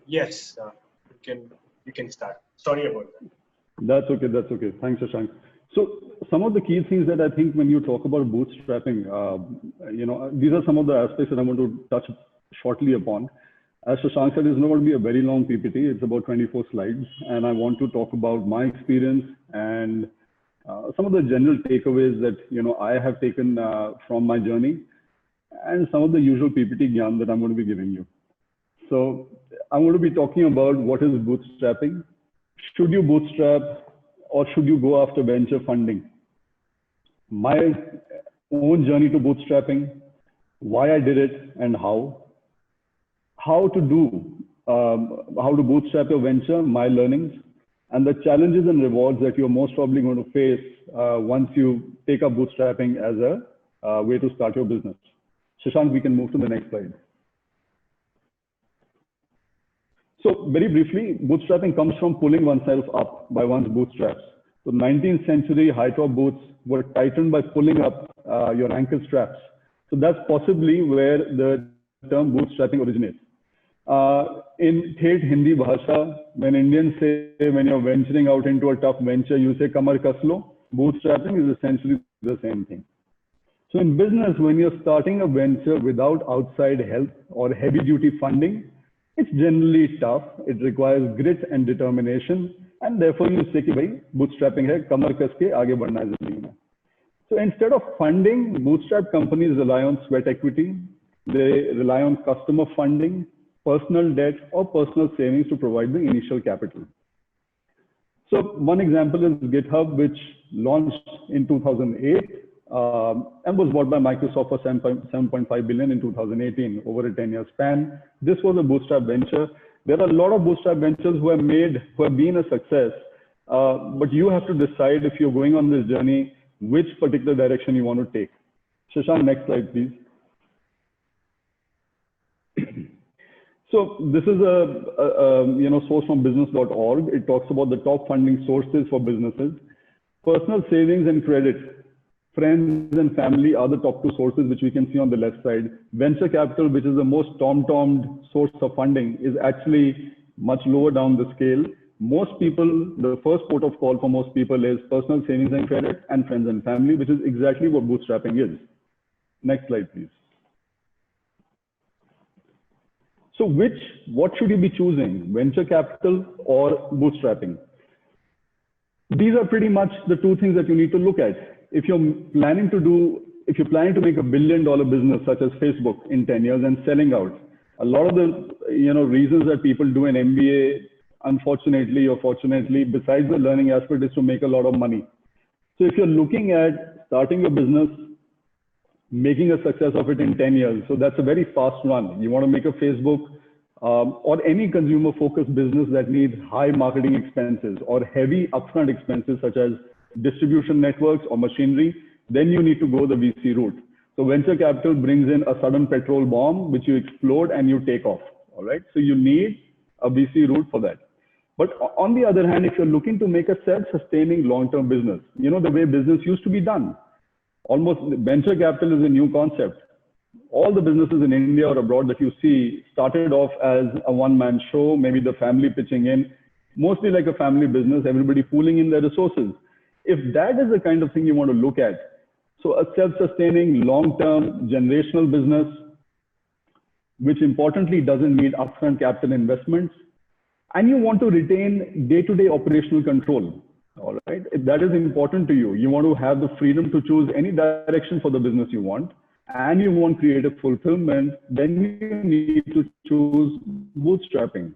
Yes, you can start. Sorry about that. That's okay. That's okay. Thanks, Shashank. So some of the key things that I think when you talk about bootstrapping, these are some of the aspects that I want to touch shortly upon. As Shashank said, it's not going to be a very long PPT. It's about 24 slides, and I want to talk about my experience and some of the general takeaways that I have taken from my journey, and some of the usual PPT gyan that I'm going to be giving you. So I'm going to be talking about what is bootstrapping. Should you bootstrap or should you go after venture funding? My own journey to bootstrapping, why I did it and how to bootstrap your venture, my learnings, and the challenges and rewards that you're most probably going to face once you take up bootstrapping as a way to start your business. Shashank, we can move to the next slide. So very briefly, bootstrapping comes from pulling oneself up by one's bootstraps. So 19th century high top boots were tightened by pulling up your ankle straps. So that's possibly where the term bootstrapping originates. In Thet Hindi Bhasha, when Indians say when you're venturing out into a tough venture, you say kamar kaslo. Bootstrapping is essentially the same thing. So in business, when you're starting a venture without outside help or heavy duty funding, it's generally tough. It requires grit and determination, and therefore you say कि भाई bootstrapping है, कमर कस के आगे बढ़ना है जिंदगी में. So instead of funding, bootstrap companies rely on sweat equity. They rely on customer funding, personal debt, or personal savings to provide the initial capital. So one example is GitHub, which launched in 2008 and was bought by Microsoft for 7.5 billion in 2018 over a 10-year span. This was a bootstrap venture. There are a lot of bootstrap ventures who have been a success, but you have to decide if you're going on this journey, which particular direction you want to take. Shashank, next slide, please. So this is a source from business.org. It talks about the top funding sources for businesses. Personal savings and credit. Friends and family are the top two sources, which we can see on the left side. Venture capital, which is the most tom-tommed source of funding, is actually much lower down the scale. Most people, the first port of call for most people is personal savings and credit and friends and family, which is exactly what bootstrapping is. Next slide, please. So what should you be choosing, venture capital or bootstrapping? These are pretty much the two things that you need to look at. If you're planning to make $1 billion business such as Facebook in 10 years and selling out, a lot of the reasons that people do an MBA, unfortunately or fortunately, besides the learning aspect, is to make a lot of money. So if you're looking at starting a business, making a success of it in 10 years, so that's a very fast run. You want to make a Facebook or any consumer-focused business that needs high marketing expenses or heavy upfront expenses such as distribution networks or machinery, then you need to go the VC route. So venture capital brings in a sudden petrol bomb, which you explode and you take off. All right. So you need a VC route for that. But on the other hand, if you're looking to make a self-sustaining long-term business, the way business used to be done, almost venture capital is a new concept. All the businesses in India or abroad that you see started off as a one-man show, maybe the family pitching in, mostly like a family business, everybody pooling in their resources. If that is the kind of thing you want to look at, so a self-sustaining, long-term, generational business, which importantly doesn't need upfront capital investments, and you want to retain day-to-day operational control, all right? If that is important to you, you want to have the freedom to choose any direction for the business you want, and you want creative fulfillment, then you need to choose bootstrapping.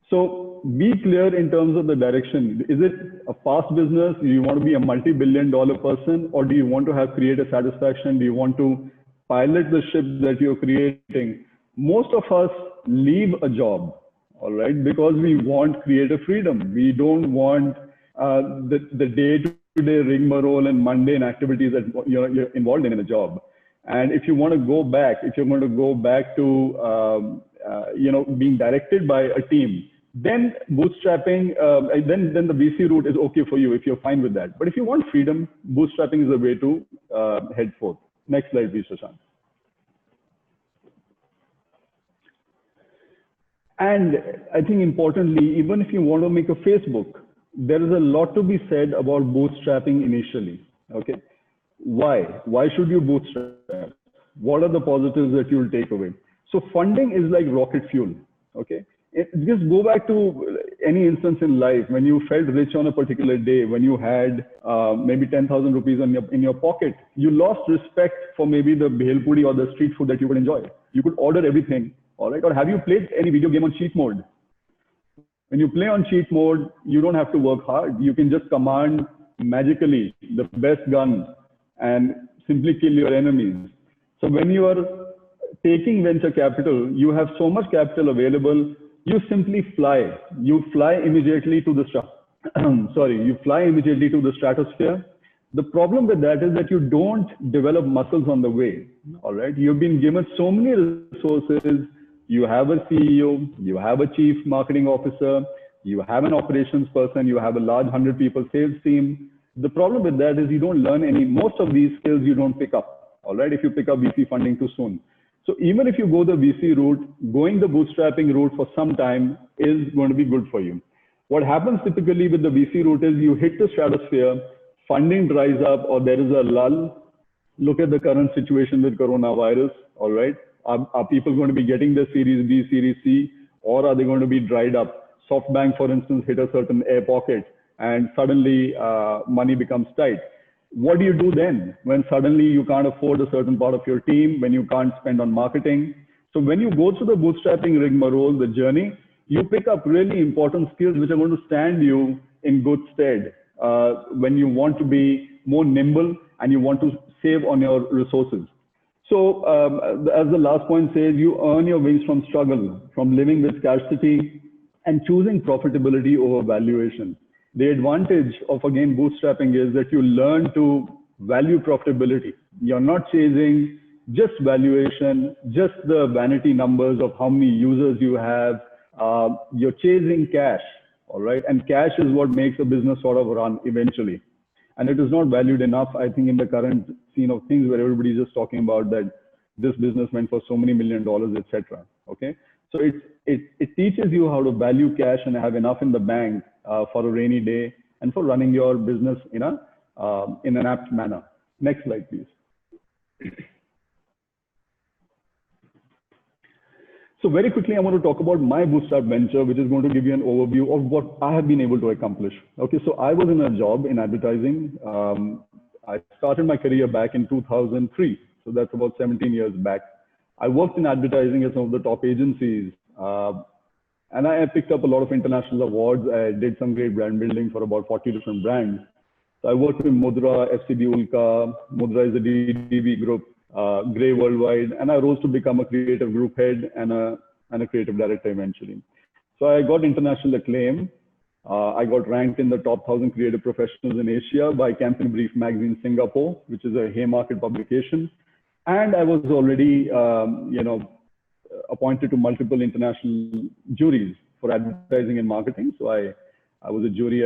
So be clear in terms of the direction. Is it a fast business? Do you want to be a multi-billion-dollar person, or do you want to have creative satisfaction? Do you want to pilot the ship that you're creating? Most of us leave a job, all right, because we want creative freedom. We don't want the day-to-day rigmarole and mundane activities that you're involved in a job. And if you want to go back, if you're going to go back to being directed by a team, then bootstrapping, then the VC route is okay for you if you're fine with that. But if you want freedom, bootstrapping is the way to head forth. Next slide, please, Shashank. And I think importantly, even if you want to make a Facebook, there is a lot to be said about bootstrapping initially. Okay. Why? Why should you bootstrap? What are the positives that you'll take away? So funding is like rocket fuel. Okay. Just go back to any instance in life when you felt rich on a particular day, when you had maybe 10,000 rupees in your pocket, you lost respect for maybe the bhel puri or the street food that you could enjoy. You could order everything. All right. Or have you played any video game on cheat mode? When you play on cheat mode, you don't have to work hard. You can just command magically the best gun and simply kill your enemies. So when you are taking venture capital, you have so much capital available, you simply fly. You fly immediately to the you fly immediately to the stratosphere. The problem with that is that you don't develop muscles on the way. All right. You've been given so many resources. You have a CEO, you have a chief marketing officer, you have an operations person, you have a large 100 people sales team. The problem with that is you don't learn most of these skills you don't pick up. All right. If you pick up VC funding too soon. So even if you go the VC route, going the bootstrapping route for some time is going to be good for you. What happens typically with the VC route is you hit the stratosphere, funding dries up or there is a lull. Look at the current situation with coronavirus. All right. Are people going to be getting their Series B, Series C, or are they going to be dried up? SoftBank, for instance, hit a certain air pocket and suddenly money becomes tight. What do you do then when suddenly you can't afford a certain part of your team, when you can't spend on marketing? So when you go through the bootstrapping rigmarole, the journey, you pick up really important skills which are going to stand you in good stead when you want to be more nimble and you want to save on your resources. So as the last point says, you earn your wings from struggle, from living with scarcity and choosing profitability over valuation. The advantage of, again, bootstrapping is that you learn to value profitability. You're not chasing just valuation, just the vanity numbers of how many users you have. You're chasing cash, all right? And cash is what makes a business sort of run eventually. And it is not valued enough, I think, in the current scene of things where everybody's just talking about that this business went for so many $1 million, etc. Okay, so it teaches you how to value cash and have enough in the bank for a rainy day and for running your business in an apt manner. Next slide, please. So very quickly, I want to talk about my bootstrap venture, which is going to give you an overview of what I have been able to accomplish. Okay, so I was in a job in advertising. I started my career back in 2003. So that's about 17 years back. I worked in advertising at some of the top agencies. And I picked up a lot of international awards. I did some great brand building for about 40 different brands. So I worked with Mudra, FCB Ulka, Mudra is a DDB group. Grey Worldwide, and I rose to become a creative group head and a creative director eventually. So I got international acclaim. I got ranked in the top 1,000 creative professionals in Asia by Campaign Brief Magazine Singapore, which is a Haymarket publication. And I was already, appointed to multiple international juries for advertising and marketing. So I was a jury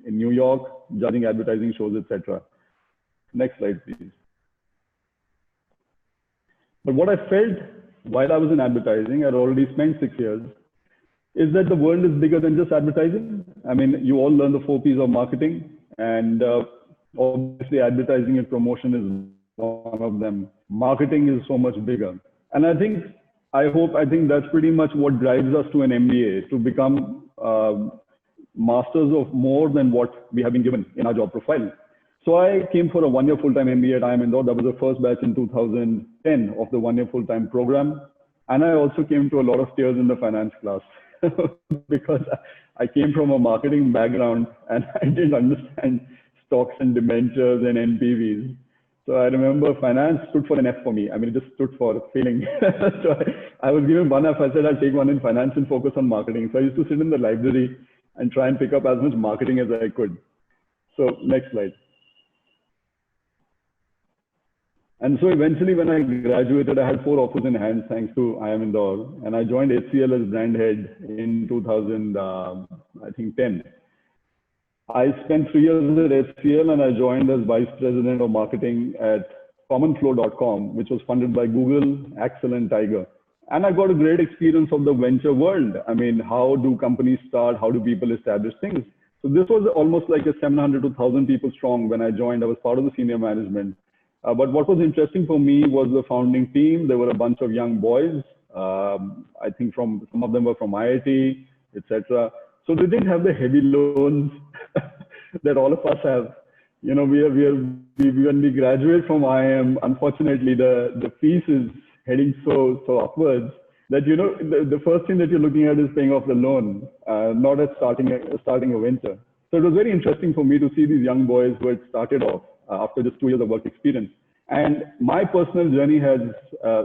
in New York, judging advertising shows, etc. Next slide, please. But what I felt while I was in advertising, I'd already spent 6 years, is that the world is bigger than just advertising. I mean, you all learn the 4 Ps of marketing, and obviously advertising and promotion is one of them. Marketing is so much bigger. And I think that's pretty much what drives us to an MBA, to become masters of more than what we have been given in our job profile. So I came for a 1-year full-time MBA at IIM Indore. That was the first batch in 2010 of the 1-year full-time program. And I also came to a lot of tears in the finance class because I came from a marketing background and I didn't understand stocks and debentures and NPVs. So I remember finance stood for an F for me. I mean, it just stood for failing. So I was given 1 F. I said, I'll take 1 in finance and focus on marketing. So I used to sit in the library and try and pick up as much marketing as I could. So next slide. And so eventually when I graduated, I had 4 offers in hand, thanks to IIM Indore. And I joined HCL as brand head in 2010. I spent 3 years at HCL and I joined as vice president of marketing at commonflow.com, which was funded by Google, Axel and Tiger. And I got a great experience of the venture world. I mean, how do companies start? How do people establish things? So this was almost like a 700 to 1,000 people strong when I joined. I was part of the senior management. But what was interesting for me was the founding team. There were a bunch of young boys. I think some of them were from IIT, etc. So they didn't have the heavy loans that all of us have. You know, when we graduate from IIM, unfortunately, the fees is heading so upwards that, you know, the first thing that you're looking at is paying off the loan, not at starting a venture. So it was very interesting for me to see these young boys who had started off after just 2 years of work experience. And my personal journey has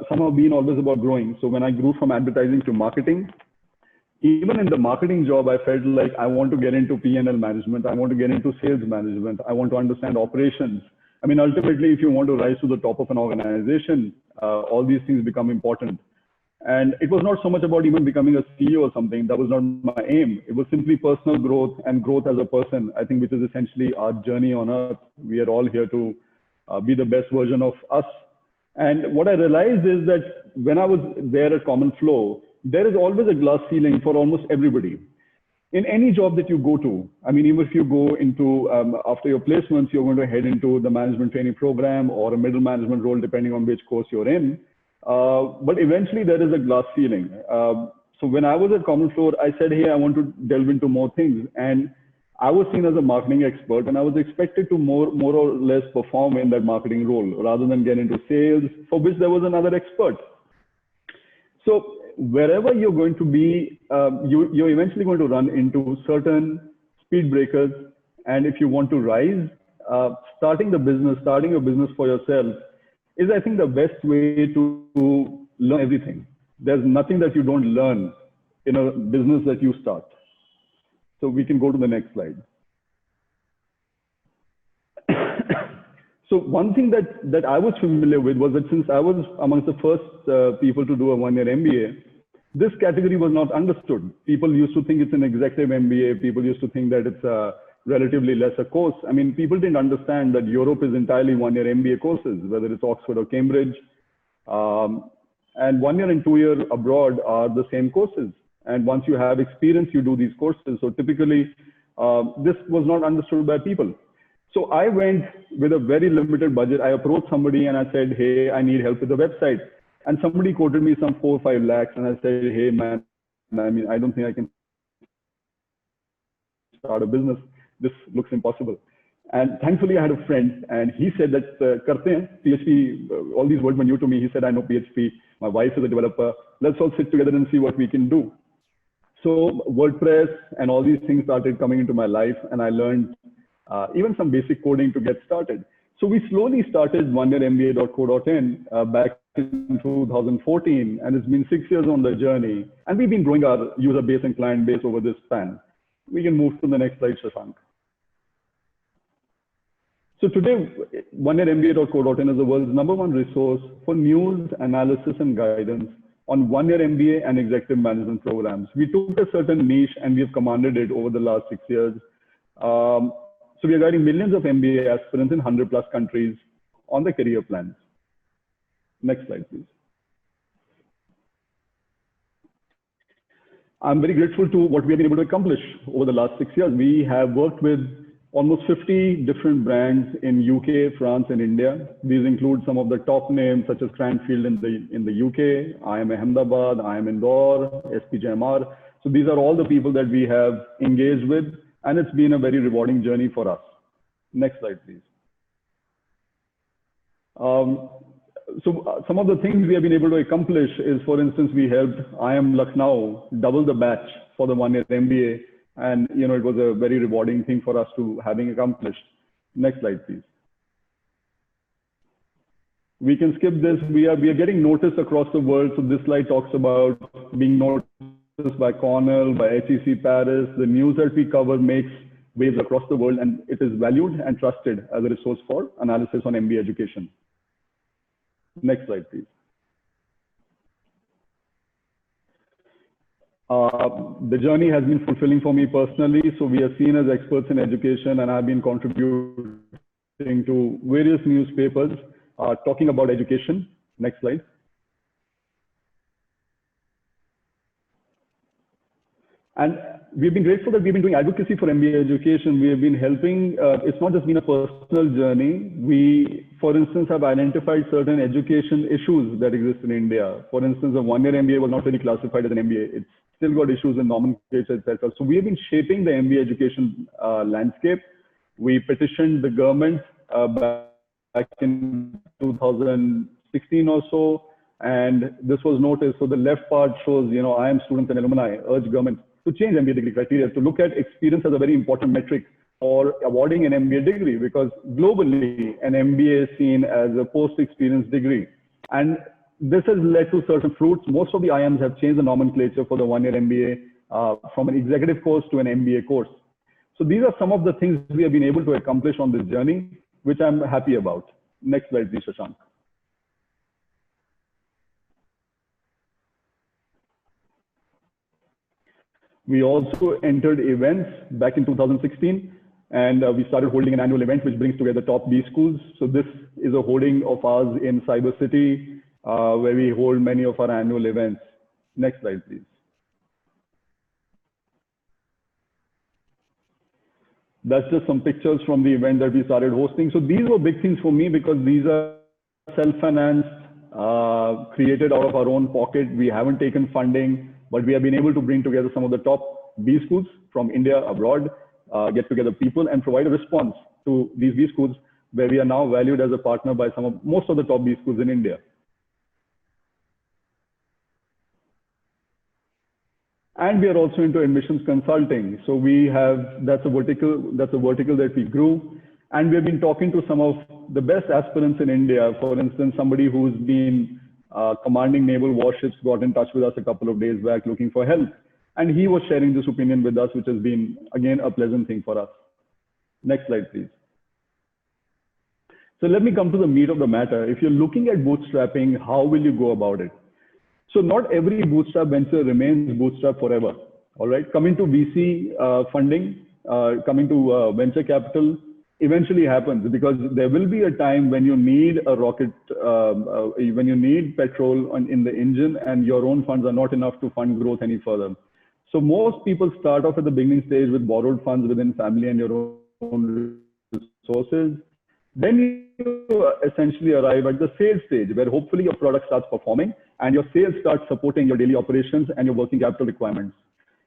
somehow been always about growing. So when I grew from advertising to marketing, even in the marketing job, I felt like I want to get into P&L management. I want to get into sales management. I want to understand operations. I mean, ultimately, if you want to rise to the top of an organization, all these things become important. And it was not so much about even becoming a CEO or something. That was not my aim. It was simply personal growth and growth as a person, I think, which is essentially our journey on earth. We are all here to be the best version of us. And what I realized is that when I was there at Common Flow, there is always a glass ceiling for almost everybody. In any job that you go to, I mean, even if you go into, after your placements, you're going to head into the management training program or a middle management role, depending on which course you're in. But eventually there is a glass ceiling. So when I was at Common Flow, I said, hey, I want to delve into more things. And I was seen as a marketing expert, and I was expected to more or less perform in that marketing role rather than get into sales, for which there was another expert. So wherever you're going to be, you're eventually going to run into certain speed breakers. And if you want to rise, starting your business for yourself is, I think, the best way to learn everything. There's nothing that you don't learn in a business that you start. So we can go to the next slide. So one thing that I was familiar with was that since I was amongst the first people to do a one-year MBA, this category was not understood. People used to think it's an executive MBA. People used to think that it's a relatively lesser course. I mean, people didn't understand that Europe is entirely one-year MBA courses, whether it's Oxford or Cambridge. And 1 year and 2 year abroad are the same courses. And once you have experience, you do these courses. So typically, this was not understood by people. So I went with a very limited budget. I approached somebody and I said, hey, I need help with the website. And somebody quoted me some 4 or 5 lakhs. And I said, hey, man, I mean, I don't think I can start a business. This looks impossible. And thankfully, I had a friend, and he said that, karte hain, PHP, all these words were new to me. He said, I know PHP. My wife is a developer. Let's all sit together and see what we can do. So WordPress and all these things started coming into my life, and I learned even some basic coding to get started. So we slowly started oneyermba.co.in back in 2014, and it's been 6 years on the journey. And we've been growing our user base and client base over this span. We can move to the next slide, Shashank. So today, oneyermba.co.in is the world's #1 resource for news, analysis, and guidance on one-year MBA and executive management programs. We took a certain niche and we have commanded it over the last 6 years. So we are guiding millions of MBA aspirants in 100+ countries on the career plans. Next slide, please. I'm very grateful to what we have been able to accomplish over the last 6 years. We have worked with almost 50 different brands in UK, France, and India. These include some of the top names such as Cranfield in the UK, IIM Ahmedabad, IIM Indore, SPJMR. So these are all the people that we have engaged with, and it's been a very rewarding journey for us. Next slide, please. So some of the things we have been able to accomplish is, for instance, we helped IIM Lucknow double the batch for the one-year MBA. And, you know, it was a very rewarding thing for us to having accomplished. Next slide, please. We can skip this. We are getting noticed across the world. So this slide talks about being noticed by Cornell, by HEC Paris. The news that we cover makes waves across the world, and it is valued and trusted as a resource for analysis on MBA education. Next slide, please. The journey has been fulfilling for me personally. So we are seen as experts in education, and I've been contributing to various newspapers talking about education. Next slide. And we've been grateful that we've been doing advocacy for MBA education. We have been helping, it's not just been a personal journey. We, for instance, have identified certain education issues that exist in India. For instance, a one-year MBA was not really classified as an MBA. It's still got issues in nomenclature, etc. So we have been shaping the MBA education landscape. We petitioned the government back in 2016 or so, and this was noticed. So the left part shows, you know, I am students and alumni urge government to change MBA degree criteria, to look at experience as a very important metric for awarding an MBA degree, because globally an MBA is seen as a post-experience degree. And this has led to certain fruits. Most of the IIMs have changed the nomenclature for the one-year MBA from an executive course to an MBA course. So these are some of the things we have been able to accomplish on this journey, which I'm happy about. Next slide, please, Shashank. We also entered events back in 2016, and we started holding an annual event which brings together top B schools. So this is a holding of ours in Cyber City, where we hold many of our annual events. Next slide, please. That's just some pictures from the event that we started hosting. So these were big things for me because these are self-financed, created out of our own pocket. We haven't taken funding, but we have been able to bring together some of the top B schools from India, abroad, get together people and provide a response to these B schools, where we are now valued as a partner by most of the top B schools in India. And we are also into admissions consulting. So we have, that's a vertical that we grew. And we have been talking to some of the best aspirants in India. For instance, somebody who's been commanding naval warships got in touch with us a couple of days back looking for help. And he was sharing this opinion with us, which has been, again, a pleasant thing for us. Next slide, please. So let me come to the meat of the matter. If you're looking at bootstrapping, how will you go about it? So not every bootstrap venture remains bootstrap forever. All right. Coming to VC funding, coming to venture capital eventually happens, because there will be a time when you need a rocket, when you need petrol in the engine and your own funds are not enough to fund growth any further. So most people start off at the beginning stage with borrowed funds within family and your own resources. Then you essentially arrive at the sales stage, where hopefully your product starts performing and your sales start supporting your daily operations and your working capital requirements.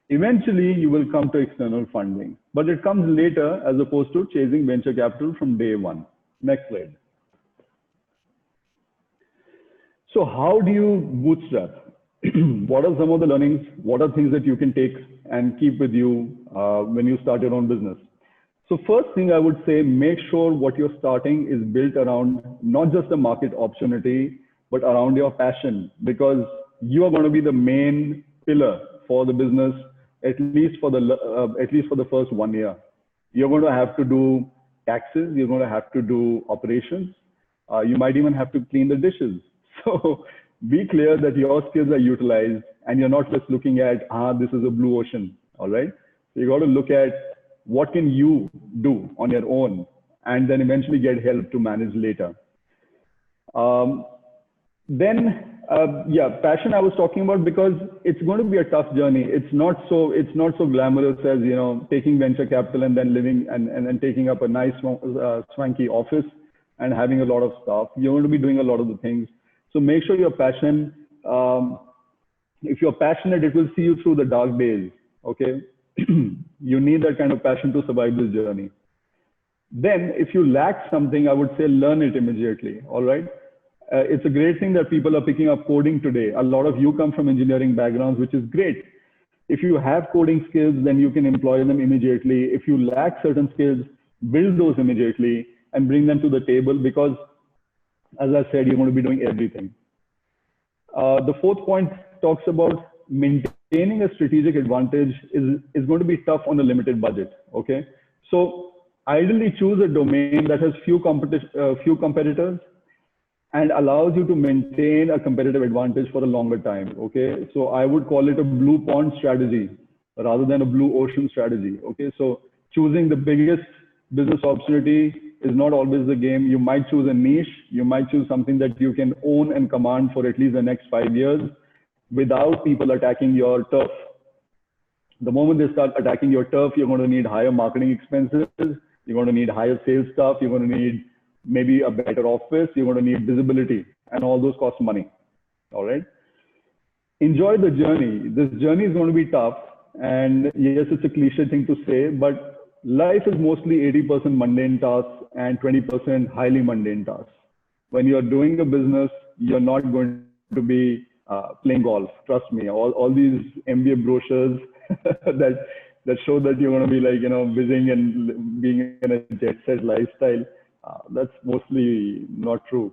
Eventually, you will come to external funding, but it comes later as opposed to chasing venture capital from day one. Next slide. So how do you bootstrap? What are some of the learnings? What are things that you can take and keep with you when you start your own business? So first thing I would say, make sure what you're starting is built around not just a market opportunity, but around your passion, because you are going to be the main pillar for the business, at least for the first 1 year. You're going to have to do taxes. You're going to have to do operations. You might even have to clean the dishes. So be clear that your skills are utilized and you're not just looking at, this is a blue ocean. All right. So you got to look at what can you do on your own, and then eventually get help to manage later. Passion I was talking about, because it's going to be a tough journey. It's not so glamorous as, you know, taking venture capital and then living and taking up a nice swanky office and having a lot of staff. You're going to be doing a lot of the things. So make sure your passion, if you're passionate, it will see you through the dark days. Okay. You need that kind of passion to survive this journey. Then if you lack something, I would say learn it immediately. All right. It's a great thing that people are picking up coding today. A lot of you come from engineering backgrounds, which is great. If you have coding skills, then you can employ them immediately. If you lack certain skills, build those immediately and bring them to the table, because as I said, you're going to be doing everything. The fourth point talks about maintaining a strategic advantage is going to be tough on a limited budget. Okay. So ideally choose a domain that has few competitors and allows you to maintain a competitive advantage for a longer time. Okay. So I would call it a blue pond strategy rather than a blue ocean strategy. Okay. So choosing the biggest business opportunity is not always the game. You might choose a niche. You might choose something that you can own and command for at least the next 5 years without people attacking your turf. The moment they start attacking your turf, you're going to need higher marketing expenses. You're going to need higher sales staff. You're going to need maybe a better office. You're going to need visibility, and all those cost money. All right. Enjoy the journey. This journey is going to be tough. And yes, it's a cliche thing to say, but life is mostly 80% mundane tasks and 20% highly mundane tasks. When you're doing a business, you're not going to be playing golf. Trust me. All these MBA brochures that show that you're going to be like, whizzing and being in a jet set lifestyle, that's mostly not true.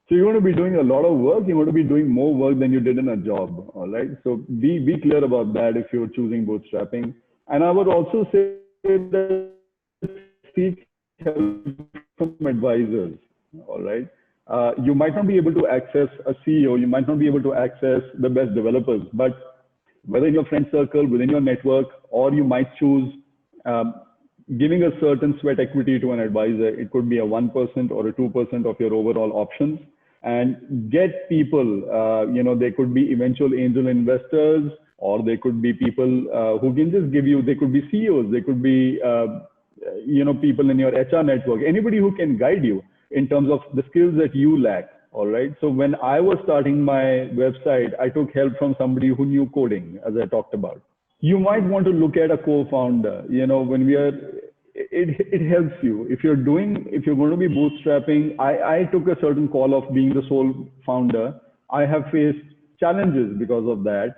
So you're going to be doing a lot of work. You're going to be doing more work than you did in a job. All right. So be clear about that if you're choosing bootstrapping. And I would also say that seek help from advisors. All right. You might not be able to access a CEO. You might not be able to access the best developers, but whether in your friend circle, within your network, or you might choose giving a certain sweat equity to an advisor. It could be a 1% or a 2% of your overall options. And get people, they could be eventual angel investors, or they could be people who can just give you, they could be CEOs, they could be, people in your HR network, anybody who can guide you in terms of the skills that you lack. All right. So when I was starting my website, I took help from somebody who knew coding, as I talked about. You might want to look at a co-founder, when we are, it helps you. If you're going to be bootstrapping, I took a certain call of being the sole founder. I have faced challenges because of that.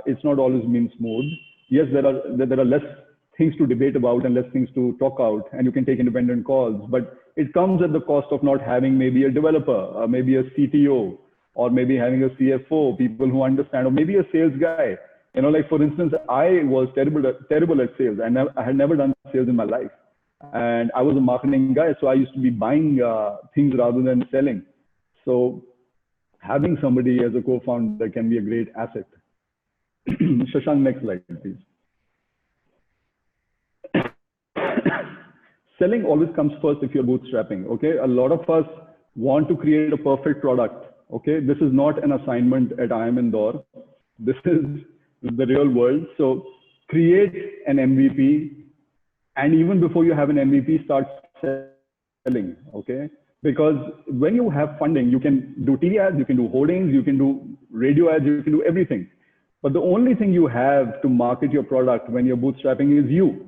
It's not always been smooth. Yes, there are less things to debate about and less things to talk out, and you can take independent calls, but it comes at the cost of not having maybe a developer, maybe a CTO, or maybe having a CFO, people who understand, or maybe a sales guy. Like for instance, I was terrible at sales. I had never done sales in my life. And I was a marketing guy, so I used to be buying things rather than selling. So having somebody as a co-founder can be a great asset. Shashank, next slide, please. Selling always comes first if you're bootstrapping, okay? A lot of us want to create a perfect product, okay? This is not an assignment at IIM Indore. This is the real world. So create an MVP, and even before you have an MVP, start selling, okay? Because when you have funding, you can do TV ads, you can do hoardings, you can do radio ads, you can do everything. But the only thing you have to market your product when you're bootstrapping is you.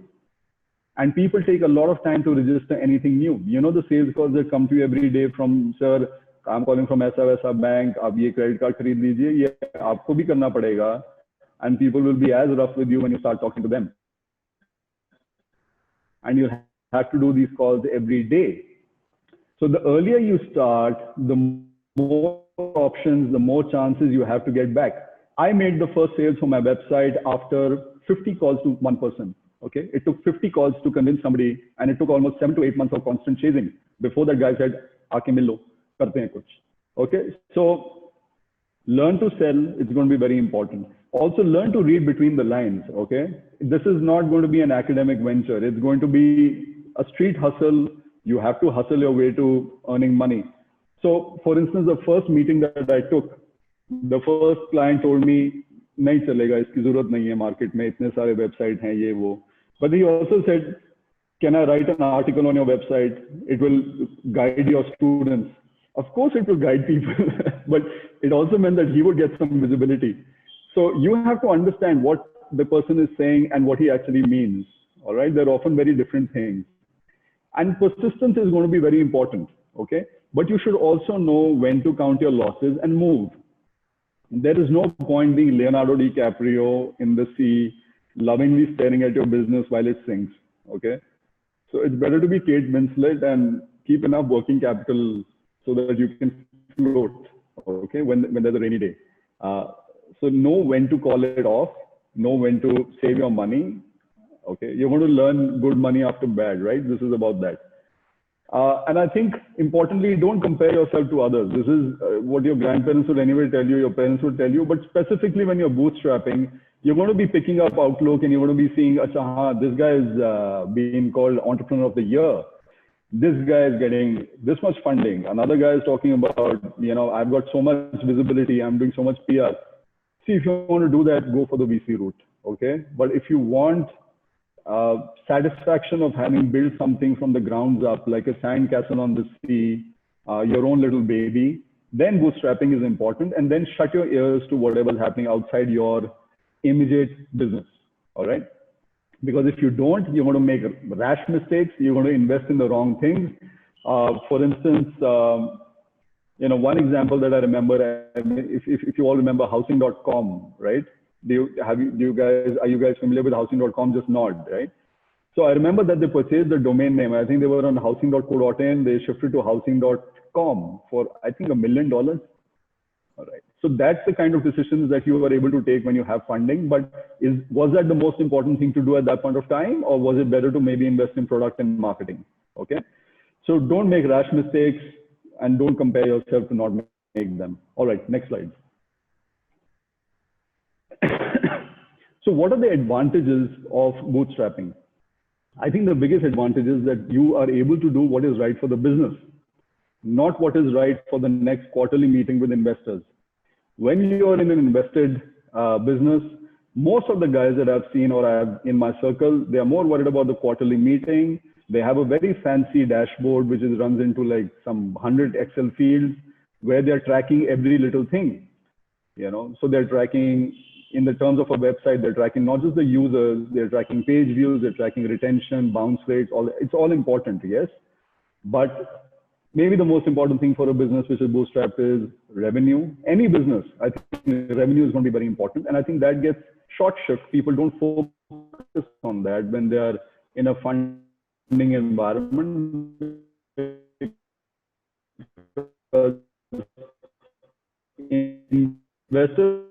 And people take a lot of time to register anything new. The sales calls that come to you every day from, sir, I'm calling from ऐसा bank, आप ये credit card खरीद लीजिए, ये आपको भी करना पड़ेगा. And people will be as rough with you when you start talking to them. And you'll have to do these calls every day. So the earlier you start, the more options, the more chances you have to get back. I made the first sales for my website after 50 calls to one person. Okay, it took 50 calls to convince somebody, and it took almost 7 to 8 months of constant chasing before that guy said, "Aake mil lo, karte hain kuch." Okay, so learn to sell. It's going to be very important. Also, learn to read between the lines. Okay, this is not going to be an academic venture. It's going to be a street hustle. You have to hustle your way to earning money. So, for instance, the first meeting that I took, the first client told me, "नहीं चलेगा, इसकी जरूरत नहीं है market में, इतने सारे website हैं ये वो." But he also said, "Can I write an article on your website? It will guide your students." Of course, it will guide people, but it also meant that he would get some visibility. So you have to understand what the person is saying and what he actually means. All right, they're often very different things. And persistence is going to be very important. Okay, but you should also know when to count your losses and move. There is no point being Leonardo DiCaprio in the sea, lovingly staring at your business while it sinks, okay? So it's better to be Kate Winslet and keep enough working capital so that you can float, okay, when there's a rainy day. So know when to call it off, know when to save your money, okay? You're going to learn good money after bad, right? This is about that. And I think importantly, don't compare yourself to others. This is what your grandparents would anyway tell you, your parents would tell you, but specifically when you're bootstrapping, you're going to be picking up Outlook and you're going to be seeing, Acha, this guy is being called Entrepreneur of the Year. This guy is getting this much funding. Another guy is talking about, I've got so much visibility. I'm doing so much PR. See, if you want to do that, go for the VC route. okay? But if you want satisfaction of having built something from the grounds up, like a sandcastle on the sea, your own little baby, then bootstrapping is important, and then shut your ears to whatever's happening outside your immediate business, all right? Because if you don't, you're going to make rash mistakes, you're going to invest in the wrong things. For instance, you know, one example that I remember, if you all remember housing.com, right? Are you guys familiar with housing.com? Just nod, right? So I remember that they purchased the domain name. I think they were on housing.co.in. They shifted to housing.com for, I think, $1 million. All right. So that's the kind of decisions that you are able to take when you have funding. But was that the most important thing to do at that point of time? Or was it better to maybe invest in product and marketing? Okay. So don't make rash mistakes and don't compare yourself to not make them. All right. Next slide. So what are the advantages of bootstrapping? I think the biggest advantage is that you are able to do what is right for the business, not what is right for the next quarterly meeting with investors. When you are in an invested business, most of the guys that I've seen or I have in my circle, they are more worried about the quarterly meeting. They have a very fancy dashboard, which runs into like some 100 Excel fields where they're tracking every little thing, you know. So they're tracking, in the terms of a website, they're tracking not just the users, they're tracking page views, they're tracking retention, bounce rates, it's all important, yes. But maybe the most important thing for a business which is bootstrapped is revenue. Any business, I think revenue is going to be very important. And I think that gets short shift. People don't focus on that when they are in a funding environment. Investors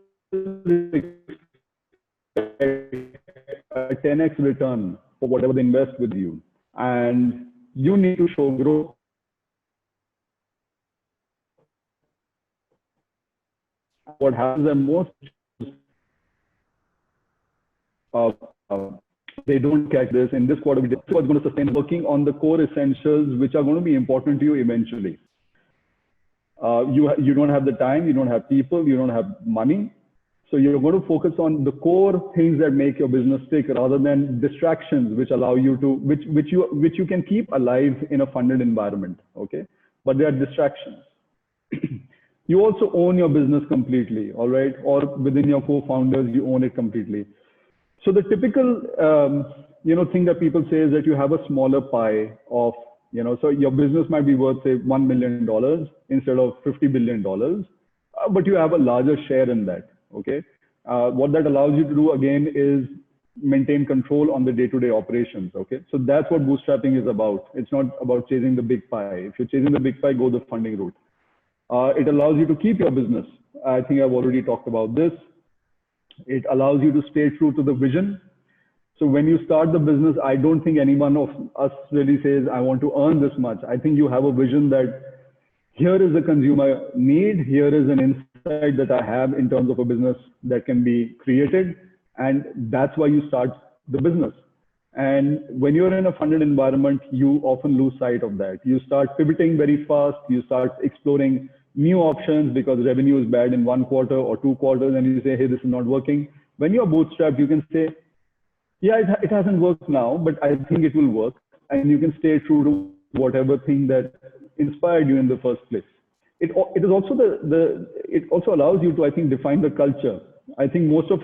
a 10x return for whatever they invest with you, and you need to show growth. What happens is most they don't catch this. In this quarter, we are going to sustain working on the core essentials, which are going to be important to you eventually. You don't have the time, you don't have people, you don't have money. So you're going to focus on the core things that make your business tick rather than distractions, which allow you to, which you can keep alive in a funded environment. Okay. But they are distractions. You also own your business completely. All right. Or within your co-founders, you own it completely. So the typical, thing that people say is that you have a smaller pie of, so your business might be worth, say, $1 million instead of $50 billion, but you have a larger share in that. Okay. What that allows you to do again is maintain control on the day-to-day operations. Okay. So that's what bootstrapping is about. It's not about chasing the big pie. If you're chasing the big pie, go the funding route. It allows you to keep your business. I think I've already talked about this. It allows you to stay true to the vision. So when you start the business, I don't think anyone of us really says, I want to earn this much. I think you have a vision that here is a consumer need, here is an insight that I have in terms of a business that can be created. And that's why you start the business. And when you're in a funded environment, you often lose sight of that. You start pivoting very fast. You start exploring new options because revenue is bad in 1 quarter or 2 quarters. And you say, hey, this is not working. When you're bootstrapped, you can say, yeah, it hasn't worked now, but I think it will work. And you can stay true to whatever thing that inspired you in the first place. It also allows you to, I think, define the culture. I think most of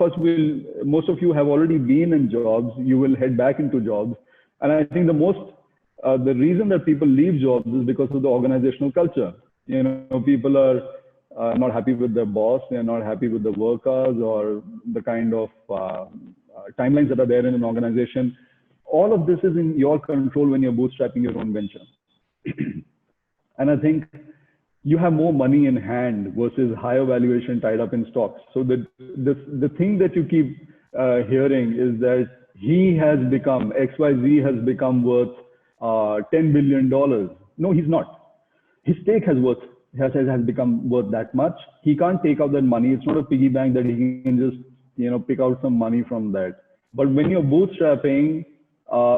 you have already been in jobs. You will head back into jobs. And I think the reason that people leave jobs is because of the organizational culture. People are not happy with their boss. They're not happy with the work hours or the kind of timelines that are there in an organization. All of this is in your control when you're bootstrapping your own venture. And I think you have more money in hand versus higher valuation tied up in stocks. So the thing that you keep hearing is that XYZ has become worth $10 billion. No, he's not. His stake has become worth that much. He can't take out that money. It's not a piggy bank that he can just pick out some money from that. But when you're bootstrapping,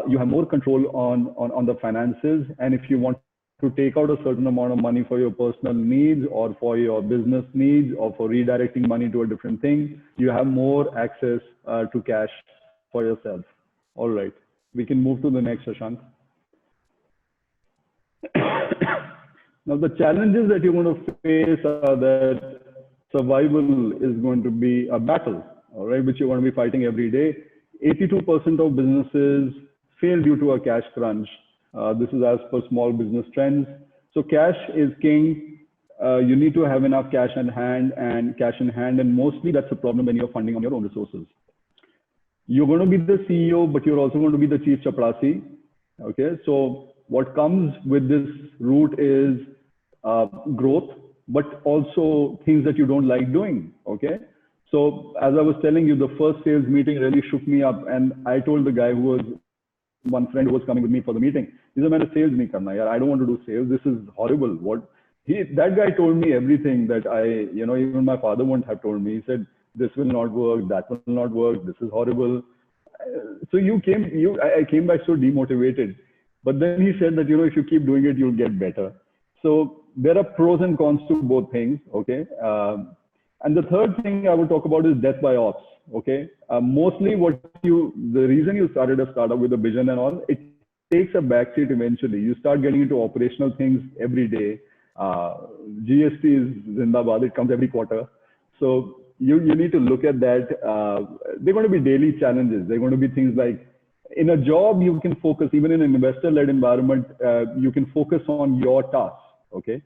you have more control on the finances. And if you want to take out a certain amount of money for your personal needs or for your business needs or for redirecting money to a different thing, you have more access to cash for yourself. All right, we can move to the next, Shashank. Now, the challenges that you're going to face are that survival is going to be a battle, all right, which you're going to be fighting every day. 82% of businesses fail due to a cash crunch. This is as per Small Business Trends. So cash is king. You need to have enough cash in hand, and mostly that's a problem when you're funding on your own resources. You're going to be the CEO, but you're also going to be the chief chaprasi. Okay, so what comes with this route is growth, but also things that you don't like doing. Okay, so as I was telling you, the first sales meeting really shook me up, and I told the guy who was one friend who was coming with me for the meeting, he said, "Man, sales nahi karna, yaar. I don't want to do sales. This is horrible." That guy told me everything that even my father wouldn't have told me. He said, "This will not work. That will not work. This is horrible." So I came back so demotivated. But then he said that, if you keep doing it, you'll get better. So there are pros and cons to both things. Okay. And the third thing I would talk about is death by ops. Okay. Mostly the reason you started a startup with a vision and all, it takes a backseat eventually. You start getting into operational things every day. GST is Zindabad. It comes every quarter. So you need to look at that. They're going to be daily challenges. They're going to be things like, in a job, you can focus, even in an investor-led environment, you can focus on your tasks. Okay.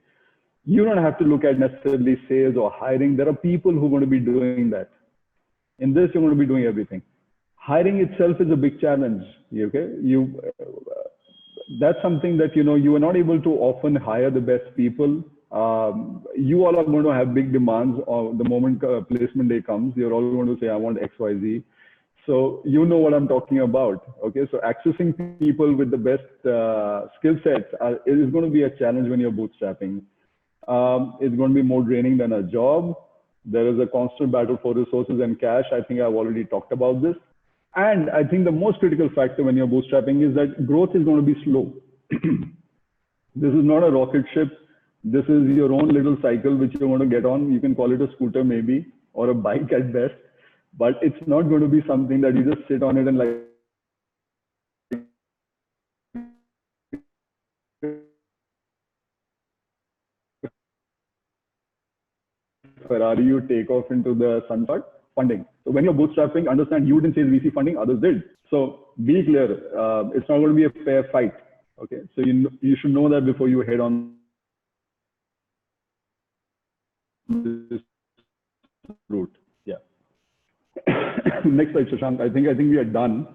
You don't have to look at necessarily sales or hiring. There are people who are going to be doing that. In this, you're going to be doing everything. Hiring itself is a big challenge. Okay. That's something that, you are not able to often hire the best people. You all are going to have big demands the moment placement day comes. You're all going to say, "I want X, Y, Z." So you know what I'm talking about. Okay. So accessing people with the best skill sets is going to be a challenge when you're bootstrapping. It's going to be more draining than a job. There is a constant battle for resources and cash. I think I've already talked about this. And I think the most critical factor when you're bootstrapping is that growth is going to be slow. This is not a rocket ship. This is your own little cycle, which you're going to get on. You can call it a scooter maybe, or a bike at best, but it's not going to be something that you just sit on it and like, Ferrari, you take off into the sunset. Funding. So when you're bootstrapping, understand you didn't chase VC funding, others did. So be clear, it's not going to be a fair fight. Okay, so you should know that before you head on this route. Yeah. Next slide, Shashank. I think we are done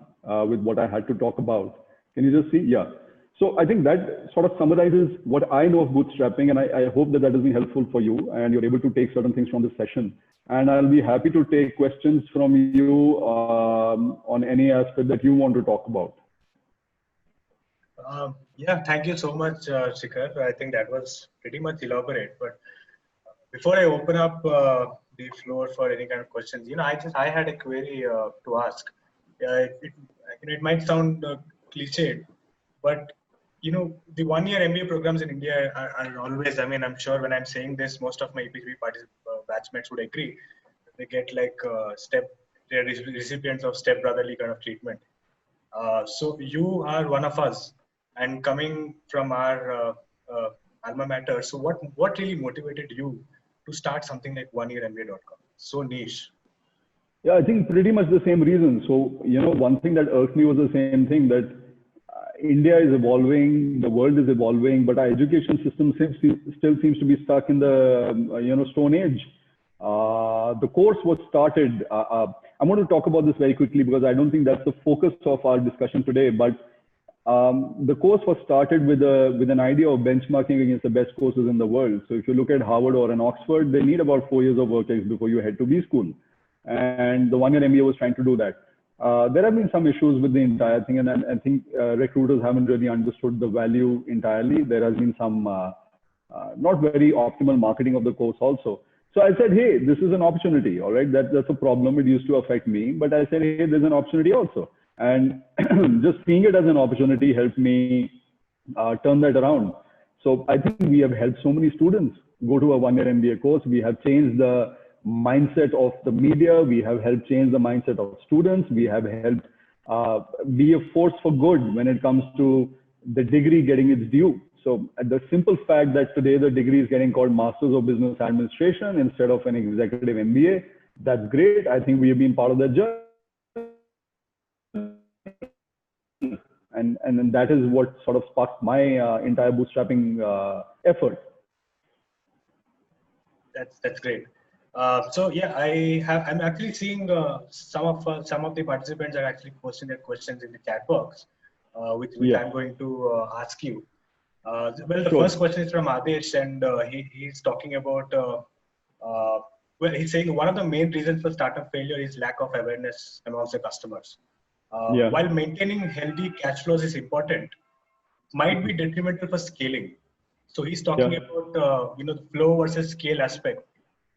with what I had to talk about. Can you just see? Yeah. So I think that sort of summarizes what I know of bootstrapping, and I hope that has been helpful for you and you're able to take certain things from this session. And I'll be happy to take questions from you on any aspect that you want to talk about. Yeah, thank you so much, Shikhar. I think that was pretty much elaborate. But before I open up the floor for any kind of questions, I had a query to ask. It might sound cliched, but the one-year MBA programs in India are always, I'm sure when I'm saying this, most of my EPGP batchmates would agree. They get like they're recipients of step-brotherly kind of treatment. So you are one of us, and coming from our alma mater. So what really motivated you to start something like oneyermba.com? So niche. Yeah, I think pretty much the same reason. So, one thing that irked me was the same thing, that India is evolving, the world is evolving, but our education system still seems to be stuck in the, Stone Age. The course was started, I'm going to talk about this very quickly because I don't think that's the focus of our discussion today, but the course was started with an idea of benchmarking against the best courses in the world. So if you look at Harvard or an Oxford, they need about 4 years of work before you head to B school. And the one-year MBA was trying to do that. There have been some issues with the entire thing, and I think recruiters haven't really understood the value entirely. There has been some not very optimal marketing of the course also. So I said, hey, this is an opportunity, all right? That's a problem. It used to affect me, but I said, hey, there's an opportunity also. And just seeing it as an opportunity helped me turn that around. So I think we have helped so many students go to a one-year MBA course. We have changed the mindset of the media. We have helped change the mindset of students. We have helped be a force for good when it comes to the degree getting its due. So the simple fact that today the degree is getting called Masters of Business Administration instead of an executive MBA, that's great. I think we have been part of that journey. And that is what sort of sparked my entire bootstrapping effort. That's great. So yeah, I'm actually seeing some of the participants are actually posting their questions in the chat box, which I'm going to ask you. Well, the first question is from Adesh, and he's talking about well, he's saying one of the main reasons for startup failure is lack of awareness amongst the customers. While maintaining healthy cash flows is important, might be detrimental for scaling. So he's talking about the flow versus scale aspect.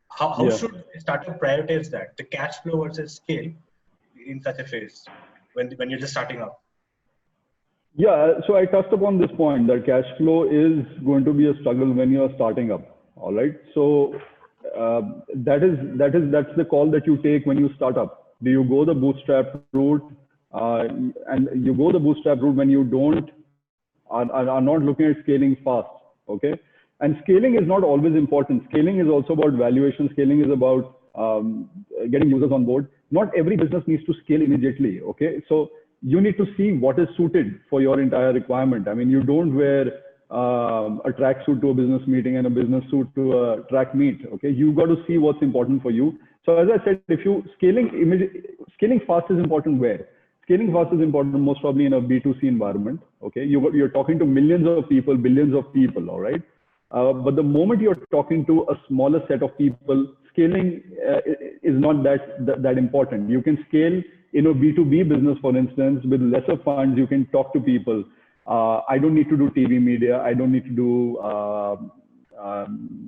How should a startup prioritize that, the cash flow versus scale, in such a phase when you're just starting up? Yeah, so I touched upon this point that cash flow is going to be a struggle when you're starting up. All right, so that's the call that you take when you start up. Do you go the bootstrap route? And you go the bootstrap route when you are not looking at scaling fast. Okay, and scaling is not always important. Scaling is also about valuation. Scaling is about getting users on board. Not every business needs to scale immediately. Okay, so you need to see what is suited for your entire requirement. I mean, you don't wear a tracksuit to a business meeting and a business suit to a track meet. Okay, you got to see what's important for you. So as I said, if you scaling fast is important where? Scaling fast is important most probably in a B2C environment. Okay, you're talking to millions of people, billions of people. All right, but the moment you're talking to a smaller set of people, scaling is not that important. You can scale in a B2B business, for instance, with lesser funds. You can talk to people. I don't need to do TV media. I don't need to do,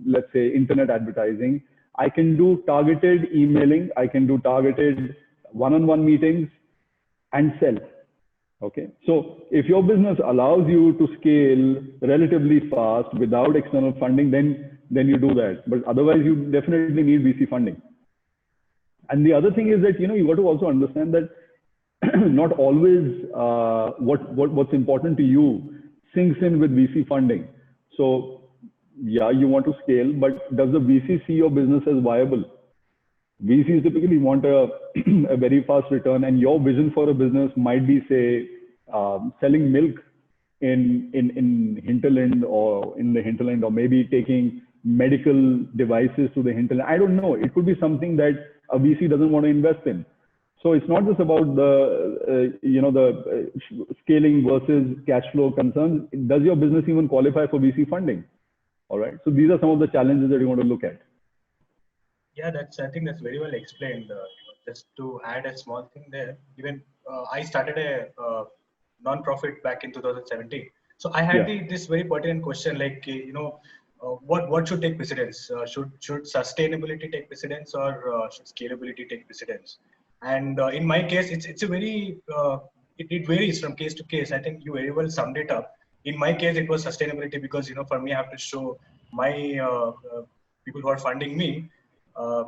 let's say, internet advertising. I can do targeted emailing. I can do targeted one-on-one meetings and sell. Okay. So if your business allows you to scale relatively fast without external funding, then you do that. But otherwise, you definitely need VC funding. And the other thing is that, you got to also understand that not always what's important to you sinks in with VC funding. So yeah, you want to scale, but does the VC see your business as viable? VCs typically want a very fast return, and your vision for a business might be, say, selling milk in hinterland or in the hinterland, or maybe taking medical devices to the hinterland. I don't know. It could be something that a VC doesn't want to invest in. So it's not just about the scaling versus cash flow concerns. Does your business even qualify for VC funding? All right. So these are some of the challenges that you want to look at. Yeah, I think that's very well explained. Just to add a small thing there, even I started a non-profit back in 2017. So I had this very pertinent question, like, what should take precedence? Should sustainability take precedence, or should scalability take precedence? And in my case, it's a very, it varies from case to case. I think you very well summed it up. In my case, it was sustainability because, for me, I have to show my people who are funding me,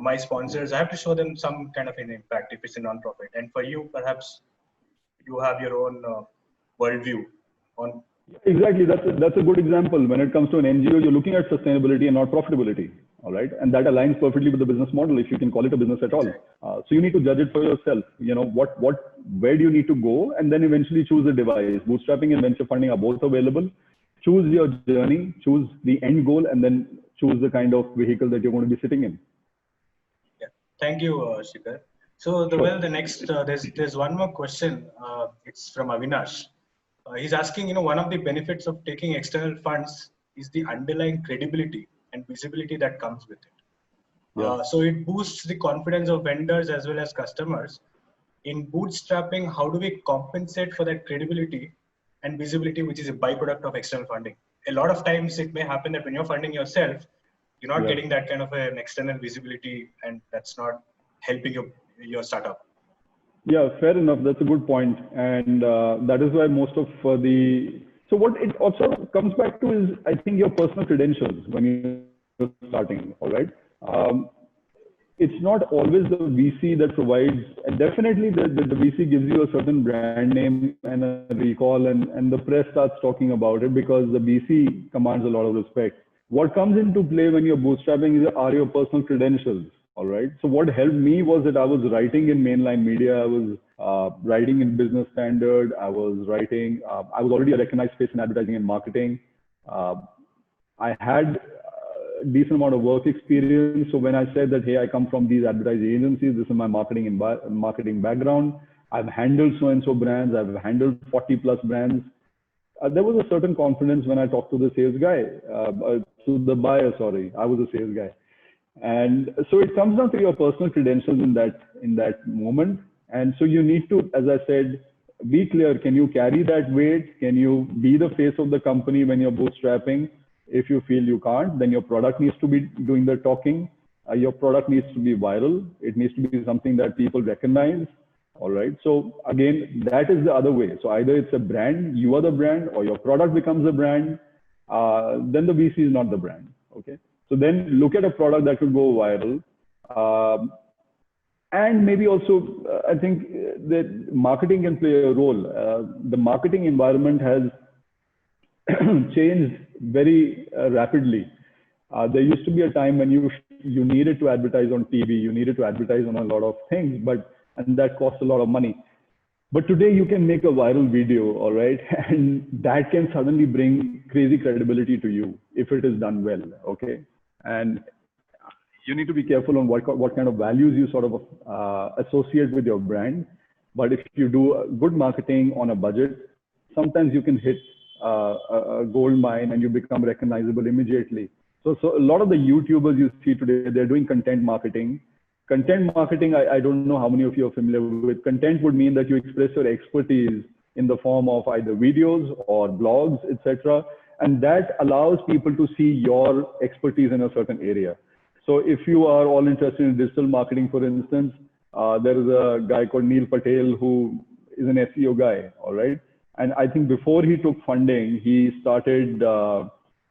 my sponsors, I have to show them some kind of an impact if it's a non-profit. And for you, perhaps you have your own worldview on. Exactly. That's a good example. When it comes to an NGO, you're looking at sustainability and not profitability. All right. And that aligns perfectly with the business model, if you can call it a business at all. So you need to judge it for yourself. Where do you need to go? And then eventually choose a device. Bootstrapping and venture funding are both available. Choose your journey, choose the end goal, and then choose the kind of vehicle that you're going to be sitting in. Yeah. Thank you, Shikhar. So the next, there's one more question. It's from Avinash. He's asking, one of the benefits of taking external funds is the underlying credibility and visibility that comes with it. So it boosts the confidence of vendors as well as customers. In bootstrapping, how do we compensate for that credibility and visibility, which is a byproduct of external funding? A lot of times it may happen that when you're funding yourself, you're not getting that kind of an external visibility, and that's not helping your startup. Yeah, fair enough. That's a good point. And that is why most of the So what it also comes back to is, I think, your personal credentials when you're starting, all right? It's not always the VC that provides, and definitely the VC gives you a certain brand name and a recall, and the press starts talking about it because the VC commands a lot of respect. What comes into play when you're bootstrapping are your personal credentials, all right? So what helped me was that I was writing in mainline media, I was writing in Business Standard, I was already a recognized face in advertising and marketing. I had decent amount of work experience. So when I said that, hey, I come from these advertising agencies, this is my marketing background. I've handled so-and-so brands. I've handled 40 plus brands. There was a certain confidence when I talked to the sales guy, to the buyer, sorry, I was a sales guy. And so it comes down to your personal credentials in that moment. And so you need to, as I said, be clear. Can you carry that weight? Can you be the face of the company when you're bootstrapping? If you feel you can't, then your product needs to be doing the talking. Your product needs to be viral. It needs to be something that people recognize. All right. So again, that is the other way. So either it's a brand, you are the brand, or your product becomes a brand. Then the VC is not the brand. Okay. So then look at a product that could go viral. And maybe also, I think that marketing can play a role. The marketing environment has changed very rapidly. There used to be a time when you needed to advertise on TV, you needed to advertise on a lot of things, and that costs a lot of money. But today you can make a viral video, all right, and that can suddenly bring crazy credibility to you if it is done well, okay. And you need to be careful on what kind of values you sort of associate with your brand. But if you do good marketing on a budget, sometimes you can hit a gold mine and you become recognizable immediately. So a lot of the YouTubers you see today, they're doing content marketing. Content marketing, I don't know how many of you are familiar with. Content would mean that you express your expertise in the form of either videos or blogs, etc. And that allows people to see your expertise in a certain area. So if you are all interested in digital marketing, for instance, there is a guy called Neil Patel who is an SEO guy, all right? And I think before he took funding, he started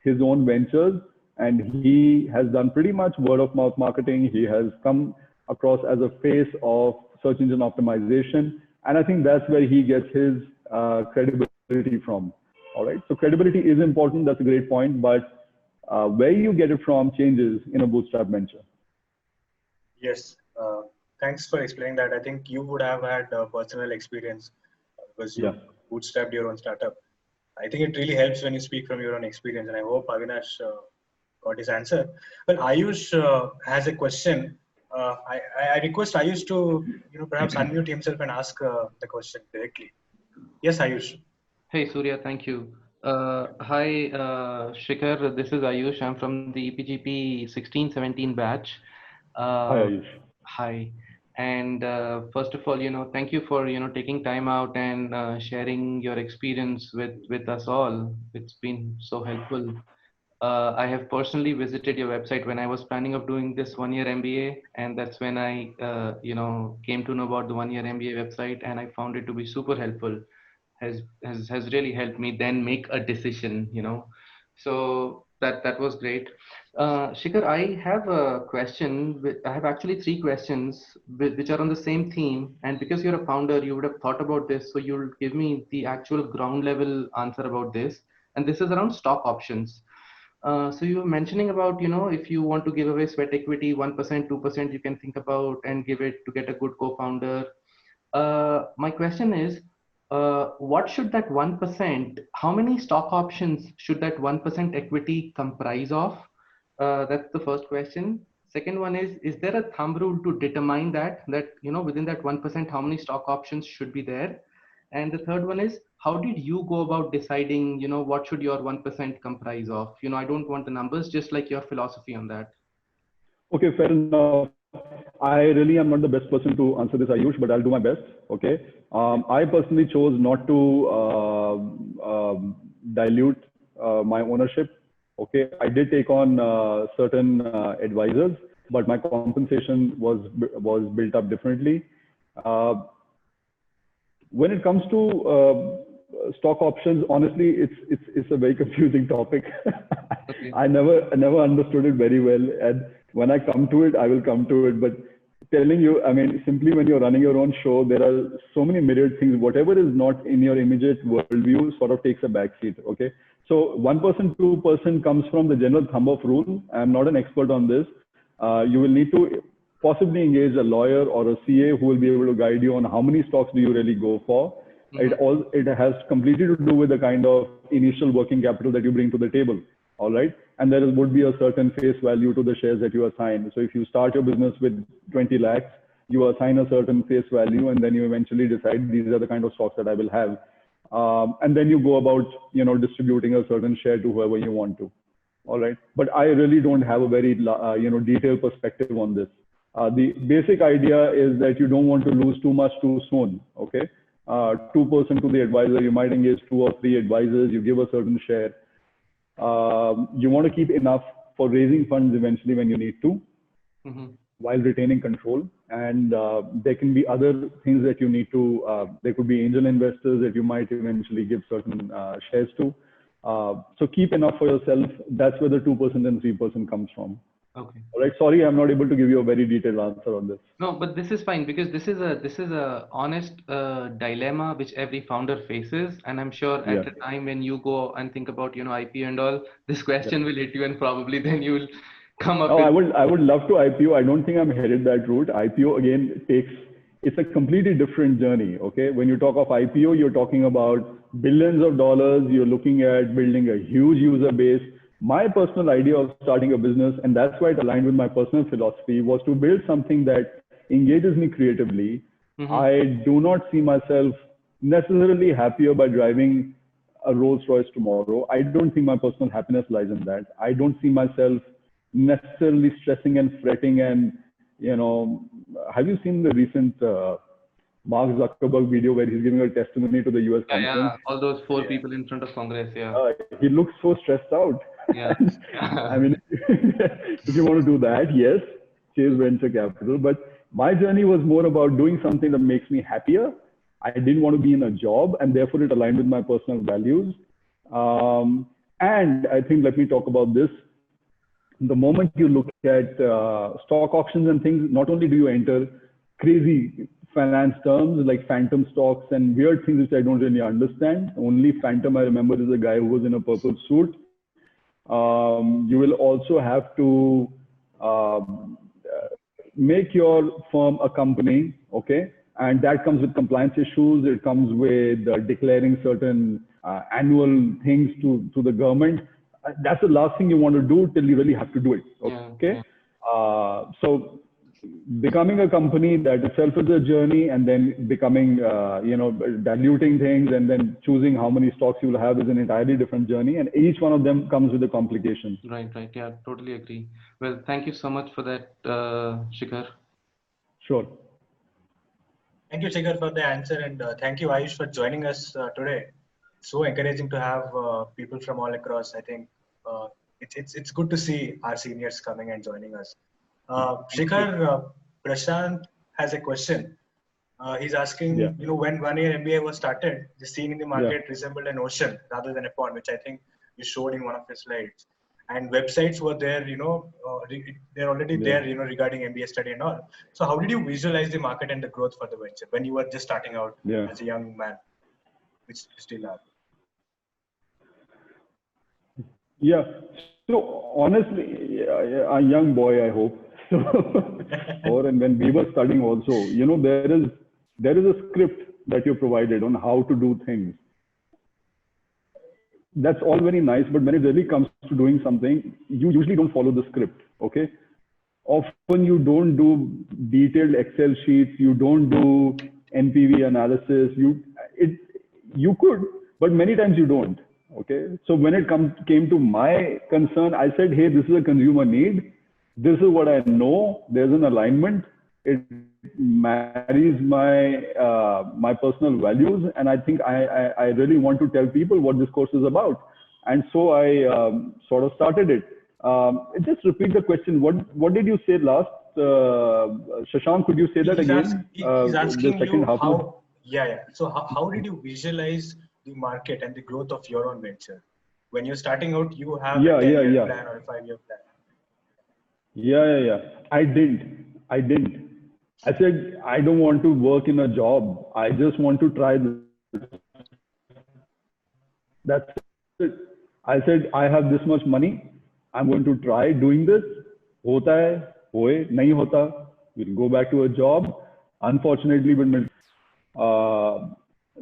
his own ventures, and he has done pretty much word of mouth marketing. He has come across as a face of search engine optimization. And I think that's where he gets his credibility from. All right. So credibility is important. That's a great point. But where you get it from changes in a bootstrap venture. Yes. Thanks for explaining that. I think you would have had personal experience because you bootstrapped your own startup. I think it really helps when you speak from your own experience. And I hope Avinash got his answer. Well, Ayush has a question. I request Ayush to perhaps unmute himself and ask the question directly. Yes, Ayush. Hey, Surya, thank you. Hi, Shikhar, this is Ayush. I'm from the EPGP 16-17 batch. Hi, Ayush. Hi. And first of all, thank you for, taking time out and sharing your experience with us all. It's been so helpful. I have personally visited your website when I was planning of doing this one-year MBA, and that's when I, came to know about the one-year MBA website, and I found it to be super helpful. Has really helped me then make a decision. So that was great. Shikhar, I have a question. I have actually 3 questions which are on the same theme, and because you're a founder, you would have thought about this, so you'll give me the actual ground level answer about this. And this is around stock options. So you were mentioning about, if you want to give away sweat equity, 1%, 2%, you can think about and give it to get a good co-founder. My question is, what should that 1%, how many stock options should that 1% equity comprise of? That's the first question. Second one is there a thumb rule to determine that, within that 1%, how many stock options should be there? And the third one is, how did you go about deciding, what should your 1% comprise of? I don't want the numbers, just like your philosophy on that. Okay, fair enough. I really am not the best person to answer this, Ayush, but I'll do my best. Okay. I personally chose not to dilute my ownership. Okay. I did take on certain advisors, but my compensation was built up differently. When it comes to stock options, honestly, it's a very confusing topic. Okay. I never understood it very well, and when I come to it, I will come to it. But telling you, I mean, simply when you're running your own show, there are so many myriad things. Whatever is not in your immediate worldview sort of takes a backseat. Okay, so 1%, 2% comes from the general thumb of rule. I'm not an expert on this. You will need to possibly engage a lawyer or a CA who will be able to guide you on how many stocks do you really go for. It has completely to do with the kind of initial working capital that you bring to the table. All right. And there would be a certain face value to the shares that you assign. So if you start your business with 20 lakhs, you assign a certain face value, and then you eventually decide these are the kind of stocks that I will have. And then you go about, distributing a certain share to whoever you want to. All right. But I really don't have a very, detailed perspective on this. The basic idea is that you don't want to lose too much too soon. Okay. 2% to the advisor, you might engage 2 or 3 advisors, you give a certain share. You want to keep enough for raising funds eventually when you need to, while retaining control. And there can be other things that you need to, there could be angel investors that you might eventually give certain shares to. So keep enough for yourself. That's where the 2% and 3% comes from. Okay. All right. Sorry, I'm not able to give you a very detailed answer on this. No, but this is fine, because this is a honest dilemma which every founder faces, and I'm sure at the time when you go and think about IPO and all, this question will hit you, and probably then you will come up. Oh, I would love to IPO. I don't think I'm headed that route. IPO again it's a completely different journey. Okay, when you talk of IPO, you're talking about billions of dollars. You're looking at building a huge user base. My personal idea of starting a business, and that's why it aligned with my personal philosophy, was to build something that engages me creatively. I do not see myself necessarily happier by driving a Rolls Royce tomorrow. I don't think my personal happiness lies in that. I don't see myself necessarily stressing and fretting. And, have you seen the recent Mark Zuckerberg video where he's giving a testimony to the US conference? Yeah, all those 4 people in front of Congress. He looks so stressed out. Yeah. I mean, if you want to do that, yes, chase venture capital. But my journey was more about doing something that makes me happier. I didn't want to be in a job, and therefore it aligned with my personal values. And I think, let me talk about this. The moment you look at stock auctions and things, not only do you enter crazy finance terms like phantom stocks and weird things which I don't really understand. Only phantom I remember is a guy who was in a purple suit. You will also have to make your firm a company, okay? And that comes with compliance issues. It comes with declaring certain annual things to the government. That's the last thing you want to do till you really have to do it, okay? So becoming a company, that itself is a journey, and then becoming, diluting things and then choosing how many stocks you will have is an entirely different journey. And each one of them comes with a complication. Right. Yeah, totally agree. Well, thank you so much for that, Shikhar. Sure. Thank you, Shikhar, for the answer. And thank you, Ayush, for joining us today. So encouraging to have people from all across. I think it's good to see our seniors coming and joining us. Shikhar, Prashant has a question. He's asking, when 1 year MBA was started, the scene in the market resembled an ocean rather than a pond, which I think you showed in one of your slides. And websites were there, they're already there, regarding MBA study and all. So how did you visualize the market and the growth for the venture when you were just starting out as a young man, which you still are? Yeah. So honestly, a young boy, I hope. And when we were studying also, there is a script that you're provided on how to do things. That's all very nice, but when it really comes to doing something, you usually don't follow the script, okay? Often you don't do detailed Excel sheets, you don't do NPV analysis, you could, but many times you don't, okay? So when it came to my concern, I said, hey, this is a consumer need. This is what I know. There's an alignment. It marries my personal values, and I think I really want to tell people what this course is about. And so I sort of started it. Just repeat the question. What did you say last? Shashank, could you say that again? He's asking you how. So how did you visualize the market and the growth of your own venture? When you're starting out, you have Yeah, a 10-year yeah. plan or a 5-year plan. Yeah. I didn't. I said, I don't want to work in a job. I just want to try this. That's it. I said, I have this much money. I'm going to try doing this. Hota hai, hoye, nahi hota. We'll go back to a job. Unfortunately,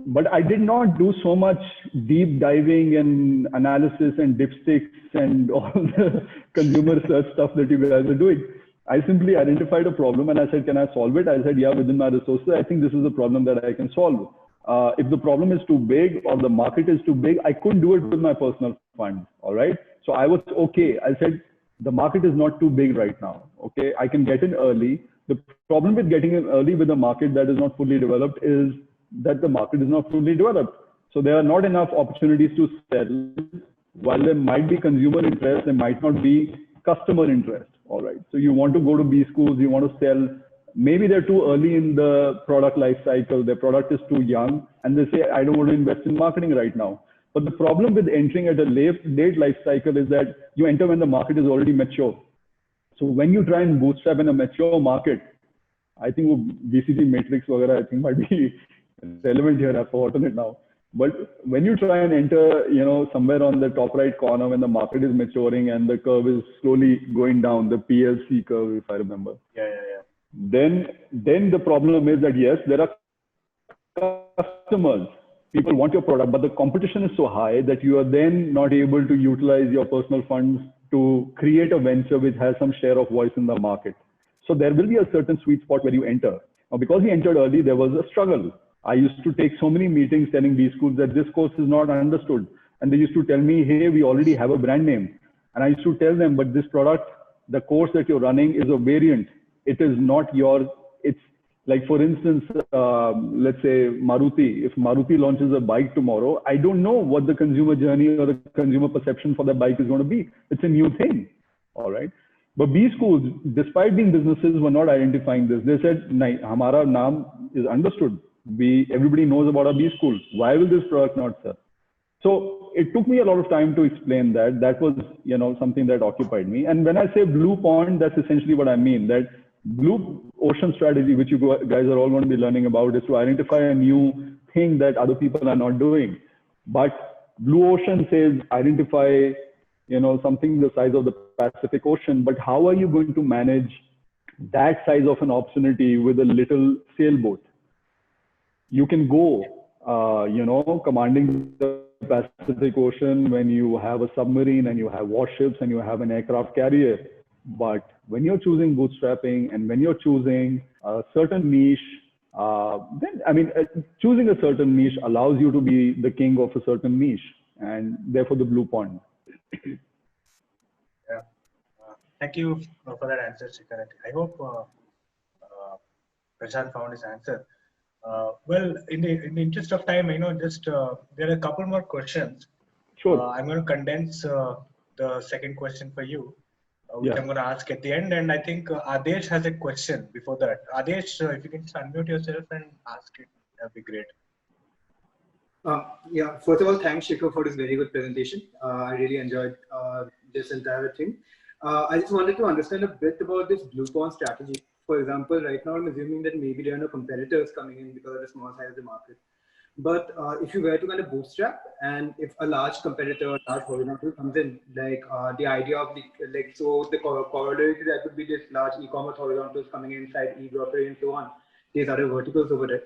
but I did not do so much deep diving and analysis and dipsticks and all the consumer search stuff that you guys are doing. I simply identified a problem and I said, can I solve it? I said, yeah, within my resources, I think this is a problem that I can solve. If the problem is too big or the market is too big, I couldn't do it with my personal funds. All right. So I was okay. I said, the market is not too big right now. Okay. I can get in early. The problem with getting in early with a market that is not fully developed is that the market is not fully developed. So there are not enough opportunities to sell. While there might be consumer interest, there might not be customer interest. All right. So you want to go to B schools, you want to sell. Maybe they're too early in the product life cycle. Their product is too young and they say, I don't want to invest in marketing right now. But the problem with entering at a late life cycle is that you enter when the market is already mature. So when you try and bootstrap in a mature market, I think BCG matrix I think might be relevant here. I've forgotten it now. But when you try and enter, somewhere on the top right corner when the market is maturing and the curve is slowly going down, the PLC curve, if I remember. Yeah. Then the problem is that yes, there are customers. People want your product, but the competition is so high that you are then not able to utilize your personal funds to create a venture which has some share of voice in the market. So there will be a certain sweet spot where you enter. Now, because we entered early, there was a struggle. I used to take so many meetings telling these schools that this course is not understood. And they used to tell me, hey, we already have a brand name. And I used to tell them, but this product, the course that you're running is a variant. It is not yours. It's like, for instance, let's say Maruti. If Maruti launches a bike tomorrow, I don't know what the consumer journey or the consumer perception for the bike is going to be. It's a new thing. All right. But B schools, despite being businesses, were not identifying this. They said, "Nahi, hamara naam is understood. Everybody knows about our B school. Why will this product not sell?" So it took me a lot of time to explain that. That was, something that occupied me. And when I say blue pond, that's essentially what I mean. That blue ocean strategy, which you guys are all going to be learning about, is to identify a new thing that other people are not doing. But blue ocean says identify, something the size of the Pacific Ocean. But how are you going to manage that size of an opportunity with a little sailboat? You can go, commanding the Pacific Ocean when you have a submarine and you have warships and you have an aircraft carrier. But when you're choosing bootstrapping and when you're choosing a certain niche, choosing a certain niche allows you to be the king of a certain niche, and therefore the blue pond. Yeah. Thank you for that answer, Shikhar. I hope Prashant found his answer. Well, in the interest of time, there are a couple more questions. Sure. I'm going to condense the second question for you, which Yeah. I'm going to ask at the end. And I think Adesh has a question before that. Adesh, if you can just unmute yourself and ask it, that'd be great. Yeah, first of all, thanks, Shikhar, for this very good presentation. I really enjoyed this entire thing. I just wanted to understand a bit about this blue pond strategy. For example, right now I'm assuming that maybe there are no competitors coming in because of the small size of the market. But if you were to kind of bootstrap, and if a large competitor, large horizontal comes in, like the idea of the corollary to that would be this large e-commerce horizontals coming inside e-grocery and so on, these other verticals over there.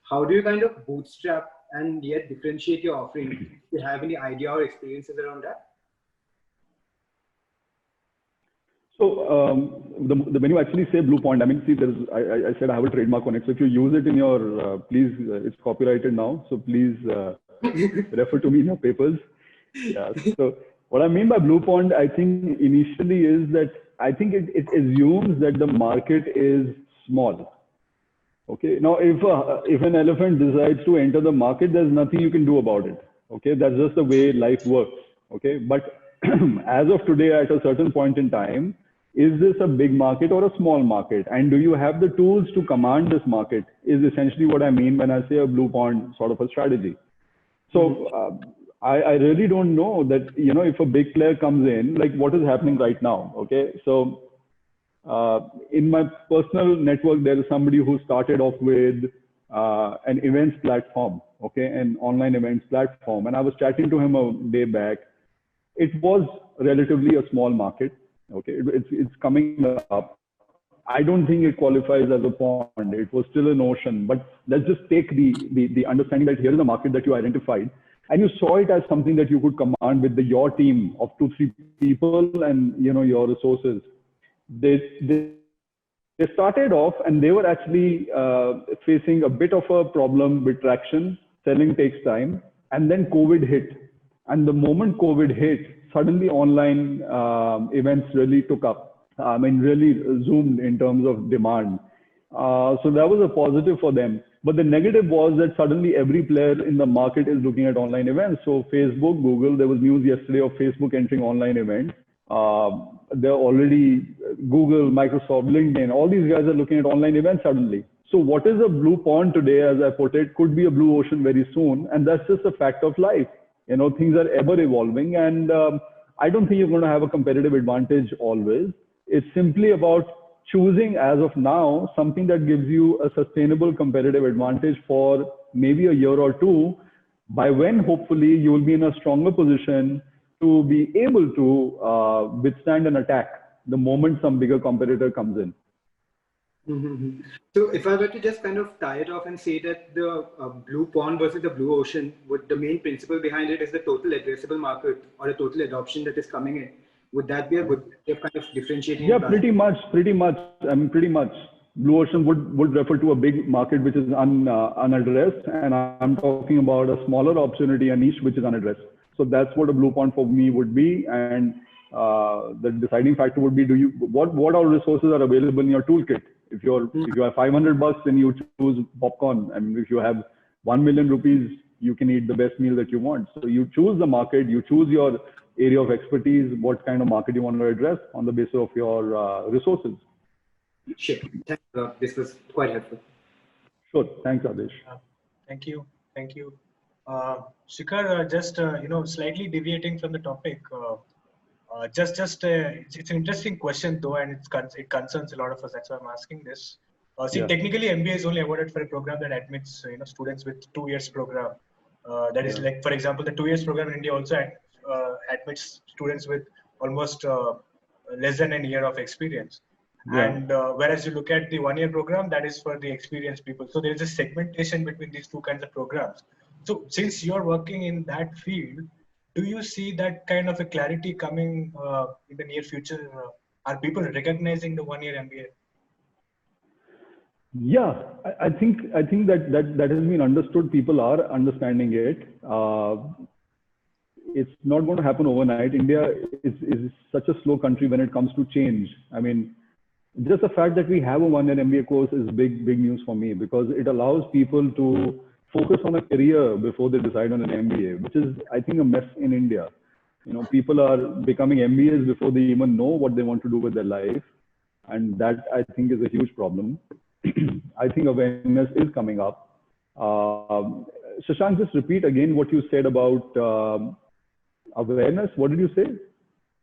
How do you kind of bootstrap and yet differentiate your offering? Do you have any idea or experiences around that? So when you actually say blue pond, see, I said I have a trademark on it. So if you use it in your, please, it's copyrighted now. So please refer to me in your papers. Yeah. So what I mean by blue pond, I think initially is that I think it assumes that the market is small. Okay. Now, if an elephant decides to enter the market, there's nothing you can do about it. Okay. That's just the way life works. Okay. But as of today, at a certain point in time, is this a big market or a small market? And do you have the tools to command this market is essentially what I mean when I say a blue pond sort of a strategy. So I really don't know that, if a big player comes in, like what is happening right now. Okay. So in my personal network, there is somebody who started off with an events platform, okay, an online events platform. And I was chatting to him a day back. It was relatively a small market. Okay. It's coming up. I don't think it qualifies as a pond. It was still an ocean. But let's just take the understanding that here is a market that you identified, and you saw it as something that you could command with your team of 2-3 people and your resources. They started off and they were actually facing a bit of a problem with traction. Selling takes time, and then COVID hit. And the moment COVID hit, suddenly online events really took up. I mean, really zoomed in terms of demand. So that was a positive for them. But the negative was that suddenly every player in the market is looking at online events. So Facebook, Google, there was news yesterday of Facebook entering online events. They're already Google, Microsoft, LinkedIn, all these guys are looking at online events suddenly. So what is a blue pond today, as I put it, could be a blue ocean very soon. And that's just a fact of life. Things are ever evolving. And I don't think you're going to have a competitive advantage always. It's simply about choosing, as of now, something that gives you a sustainable competitive advantage for maybe a year or two, by when hopefully you will be in a stronger position to be able to withstand an attack the moment some bigger competitor comes in. Mm-hmm. So if I were to just kind of tie it off and say that the blue pond versus the blue ocean, what the main principle behind it is the total addressable market or the total adoption that is coming in. Would that be a good way of kind of differentiating? Yeah, pretty much. I mean, pretty much. Blue ocean would refer to a big market which is unaddressed, and I'm talking about a smaller opportunity, a niche which is unaddressed. So that's what a blue pond for me would be, and the deciding factor would be: what all resources are available in your toolkit? If you have $500, then you choose popcorn. I mean, if you have 1 million rupees, you can eat the best meal that you want. So you choose the market, you choose your area of expertise, what kind of market you want to address on the basis of your resources. Sure. Thanks. This was quite helpful. Sure. Thanks, Adesh. Thank you. Shikhar, just slightly deviating from the topic. It's an interesting question though, and it concerns a lot of us. That's why I'm asking this. Technically, MBA is only awarded for a program that admits students with 2 years program. That is like, for example, the 2 years program in India also admits students with almost less than a year of experience. Yeah. And whereas you look at the 1 year program, that is for the experienced people. So there's a segmentation between these two kinds of programs. So since you're working in that field, do you see that kind of a clarity coming in the near future? Are people recognizing the 1 year MBA? Yeah, I think that has been understood. People are understanding it. It's not going to happen overnight. India is such a slow country when it comes to change. I mean, just the fact that we have a 1 year MBA course is big news for me, because it allows people to focus on a career before they decide on an MBA, which is, I think, a mess in India. People are becoming MBAs before they even know what they want to do with their life. And that, I think, is a huge problem. I think awareness is coming up. Shashank, just repeat again what you said about awareness. What did you say?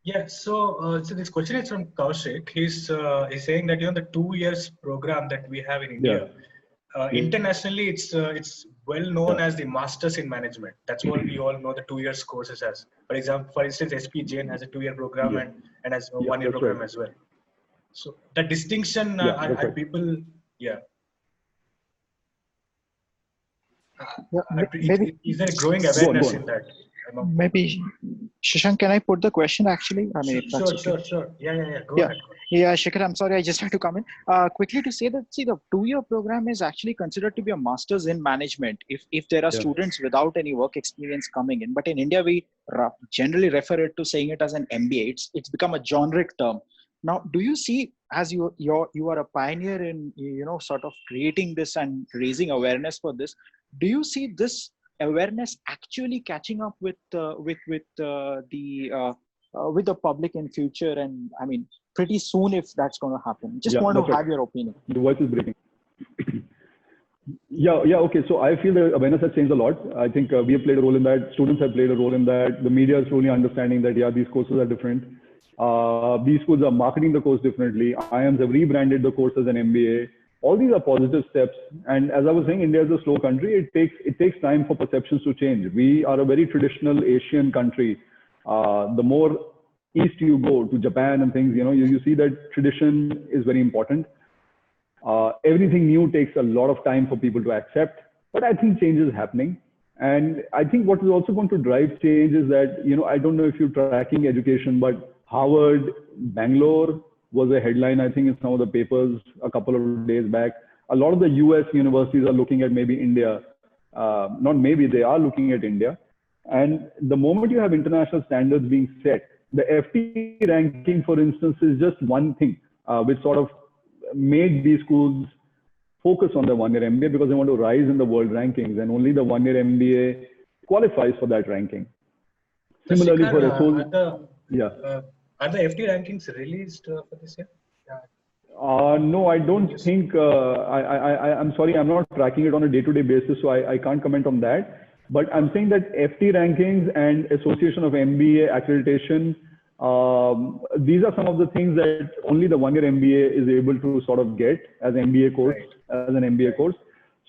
Yeah, so this question is from Kaushik. He's saying that the 2 years program that we have in India, internationally it's well known as the Masters in Management. That's what we all know the 2 years courses as. For instance, SP Jain has a 2 year program and has a 1 year program as well. So the distinction are people, maybe is there a growing awareness in that? Maybe, Shashank, can I put the question actually? I mean, sure. Yeah. Go ahead. Yeah, Shikhar, I'm sorry, I just had to come in. Quickly to say that, the 2 year program is actually considered to be a master's in management if there are students without any work experience coming in. But in India, we generally refer it to saying it as an MBA. It's become a generic term. Now, do you see, as you are a pioneer in sort of creating this and raising awareness for this, do you see this awareness actually catching up with the public in future? And I mean, pretty soon, if that's going to happen. Just want to have your opinion. The voice is breaking. Yeah, okay. So I feel that awareness has changed a lot. I think we have played a role in that. Students have played a role in that. The media is slowly understanding that, yeah, these courses are different. These schools are marketing the course differently. IIMs have rebranded the course as an MBA. All these are positive steps. And as I was saying, India is a slow country. It takes time for perceptions to change. We are a very traditional Asian country. The more east you go to Japan and things, you see that tradition is very important. Everything new takes a lot of time for people to accept, but I think change is happening. And I think what is also going to drive change is that, I don't know if you're tracking education, but Harvard, Bangalore was a headline, I think, in some of the papers a couple of days back. A lot of the US universities are looking at maybe India. Not maybe, they are looking at India. And the moment you have international standards being set, the FT ranking, for instance, is just one thing, which sort of made these schools focus on the one-year MBA because they want to rise in the world rankings, and only the one-year MBA qualifies for that ranking. Similarly, Shikhar, for SOs, are the FT rankings released for this year? No, I don't think. I'm sorry, I'm not tracking it on a day-to-day basis, so I can't comment on that. But I'm saying that FT rankings and Association of MBA accreditation, these are some of the things that only the one-year MBA is able to sort of get as MBA course, as an MBA course.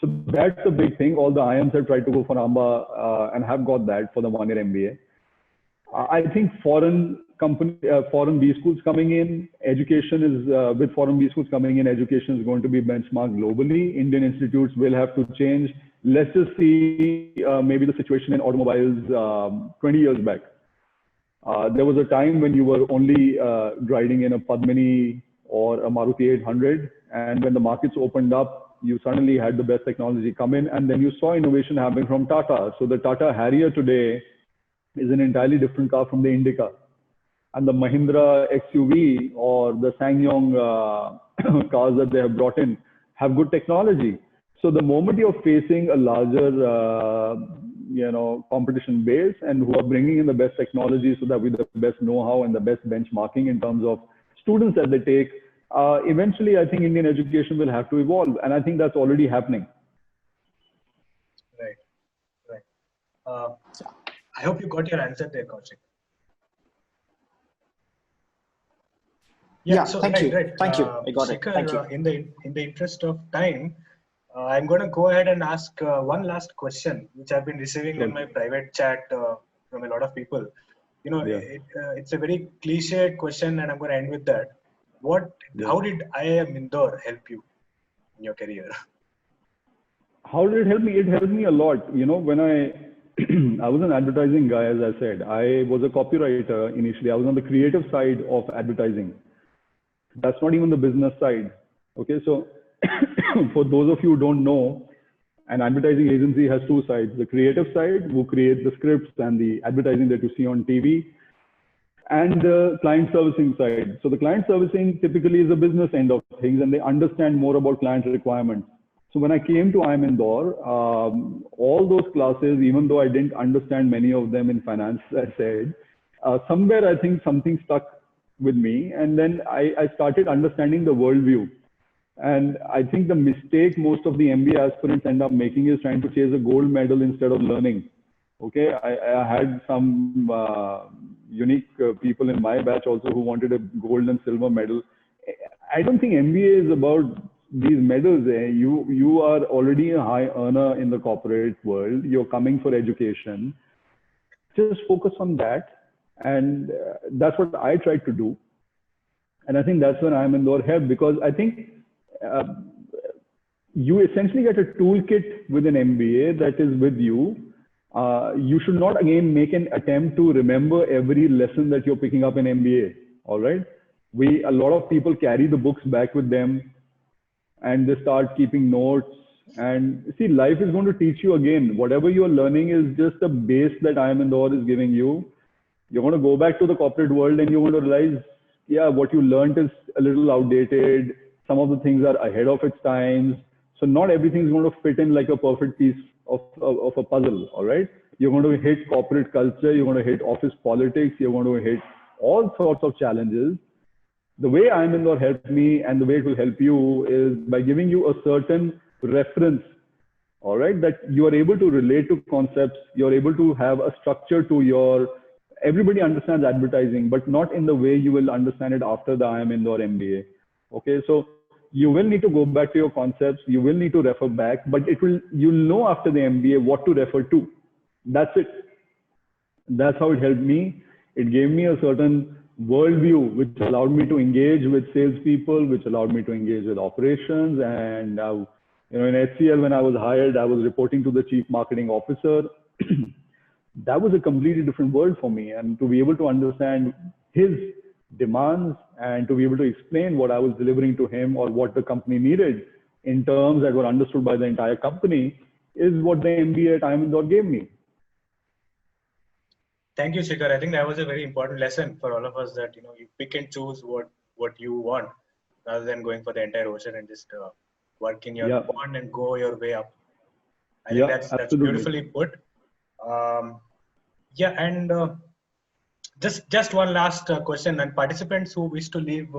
So that's a big thing. All the IIMs have tried to go for AMBA and have got that for the one-year MBA. I think foreign B schools coming in, education is, with foreign B schools coming in, education is going to be benchmarked globally. Indian institutes will have to change. Let's just see maybe the situation in automobiles 20 years back. There was a time when you were only riding in a Padmini or a Maruti 800. And when the markets opened up, you suddenly had the best technology come in. And then you saw innovation happening from Tata. So the Tata Harrier today is an entirely different car from the Indica. And the Mahindra XUV or the SsangYong cars that they have brought in have good technology. So the moment you're facing a larger, competition base and who are bringing in the best technology so that with the best know-how and the best benchmarking in terms of students that they take, eventually I think Indian education will have to evolve. And I think that's already happening. Right. I hope you got your answer there, Kaushik. Thank you. Thank you. I got it. Thank you. In the interest of time, I'm going to go ahead and ask one last question, which I've been receiving in my private chat from a lot of people. It's a very cliched question, and I'm going to end with that. How did IIM Indore help you in your career? How did it help me? It helped me a lot. When I was an advertising guy, as I said. I was a copywriter initially. I was on the creative side of advertising. That's not even the business side. Okay, so for those of you who don't know, an advertising agency has two sides. The creative side, who create the scripts and the advertising that you see on TV, and the client servicing side. So the client servicing typically is the business end of things, and they understand more about client requirements. So when I came to IIM Indore, all those classes, even though I didn't understand many of them in finance, as I said, somewhere I think something stuck with me. And then I started understanding the worldview. And I think the mistake most of the MBA aspirants end up making is trying to chase a gold medal instead of learning. Okay, I had some unique people in my batch also who wanted a gold and silver medal. I don't think MBA is about these medals. You are already a high earner in the corporate world. You're coming for education. Just focus on that. And that's what I tried to do. And I think that's when IIM Indore helped, because I think you essentially get a toolkit with an MBA that is with you. You should not again make an attempt to remember every lesson that you're picking up in MBA. All right. A lot of people carry the books back with them and they start keeping notes. And see, life is going to teach you again. Whatever you're learning is just a base that IIM Indore is giving you. You're going to go back to the corporate world and you're going to realize, yeah, what you learned is a little outdated. Some of the things are ahead of its times. So not everything is going to fit in like a perfect piece of a puzzle, all right? You're going to hit corporate culture. You're going to hit office politics. You're going to hit all sorts of challenges. The way IIM Indore helped me and the way it will help you is by giving you a certain reference all right, that you are able to relate to concepts, you're able to have a structure to your, everybody understands advertising, but not in the way you will understand it after the IIM Indore MBA. Okay, so you will need to go back to your concepts, you will need to refer back, but you'll know after the MBA what to refer to. That's it. That's how it helped me. It gave me a certain worldview, which allowed me to engage with salespeople, which allowed me to engage with operations. And in HCL, when I was hired, I was reporting to the chief marketing officer. That was a completely different world for me. And to be able to understand his demands and to be able to explain what I was delivering to him or what the company needed in terms that were understood by the entire company is what the MBA at IIM Indore gave me. Thank you, Shikhar. I think that was a very important lesson for all of us, that you pick and choose what you want rather than going for the entire ocean and just work in your pond and go your way up. I think that's beautifully put. And just one last question. And participants who wish to leave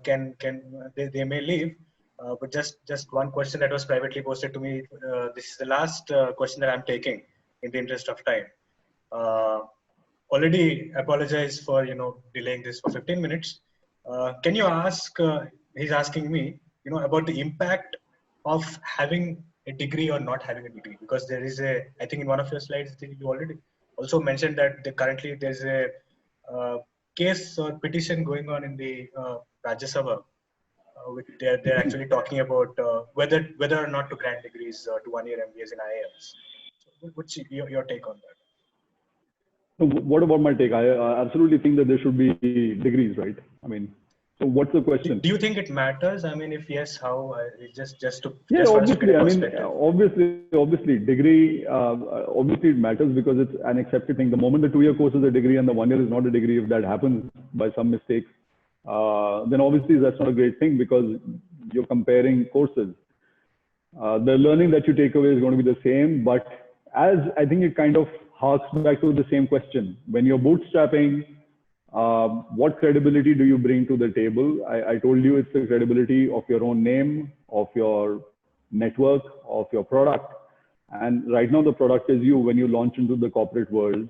they may leave. But just one question that was privately posted to me. This is the last question that I'm taking in the interest of time. Already apologize for delaying this for 15 minutes. Can you ask? He's asking me, about the impact of having a degree or not having a degree, because there is I think in one of your slides you already also mentioned that currently there's a case or petition going on in the Rajya Sabha. They're actually talking about whether or not to grant degrees to one-year MBAs in IIMs. So what's your take on that? What about my take? I absolutely think that there should be degrees, right? I mean, so what's the question? Do you think it matters? I mean, if yes, how? Just to obviously. I mean, obviously, degree. Obviously, it matters because it's an accepted thing. The moment the 2-year course is a degree and the 1 year is not a degree, if that happens by some mistake, then obviously that's not a great thing because you're comparing courses. The learning that you take away is going to be the same, but as I think it kind of harks back to the same question. When you're bootstrapping, what credibility do you bring to the table? I told you it's the credibility of your own name, of your network, of your product. And right now the product is you when you launch into the corporate world.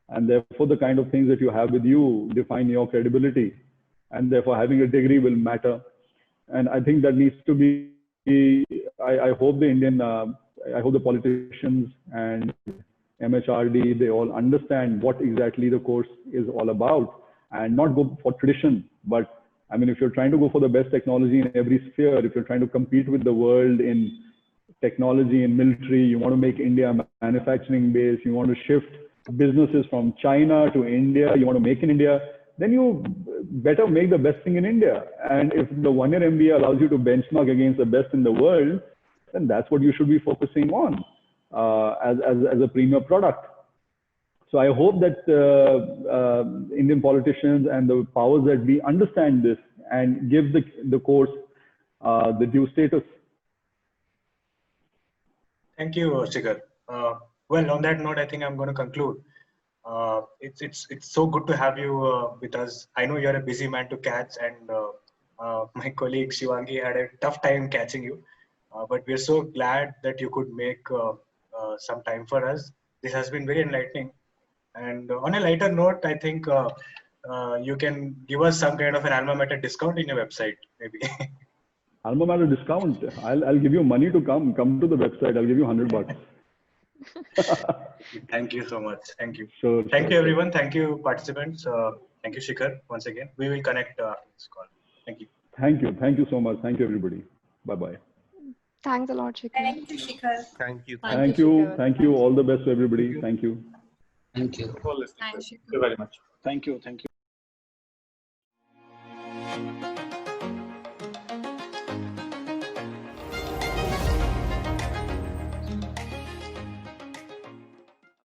And therefore the kind of things that you have with you define your credibility. And therefore having a degree will matter. And I think that needs to be, I hope the politicians and MHRD, they all understand what exactly the course is all about and not go for tradition. But I mean, if you're trying to go for the best technology in every sphere, if you're trying to compete with the world in technology and military, you want to make India manufacturing base, you want to shift businesses from China to India, you want to make in India, then you better make the best thing in India. And if the 1-year MBA allows you to benchmark against the best in the world, then that's what you should be focusing on as a premier product. So I hope that Indian politicians and the powers that be understand this and give the course the due status. Thank you, Shikhar. Well, on that note, I think I'm going to conclude. It's so good to have you with us. I know you're a busy man to catch, and my colleague Shivangi had a tough time catching you. But we're so glad that you could make some time for us. This has been very enlightening. And on a lighter note, I think you can give us some kind of an alma mater discount in your website, maybe. Alma mater discount? I'll give you money to come to the website. I'll give you $100. Thank you so much. Thank you. Sure, Thank you, everyone. Thank you, participants. Thank you, Shikhar, once again. We will connect after this call. Thank you. Thank you. Thank you so much. Thank you, everybody. Bye-bye. Thanks a lot, Shikhar. Thank you, Shikhar. Thank you. Thank you. Thank you. All the best to everybody. Thank you. Thank you. Thanks, Shikhar. Thank you very much. Thank you.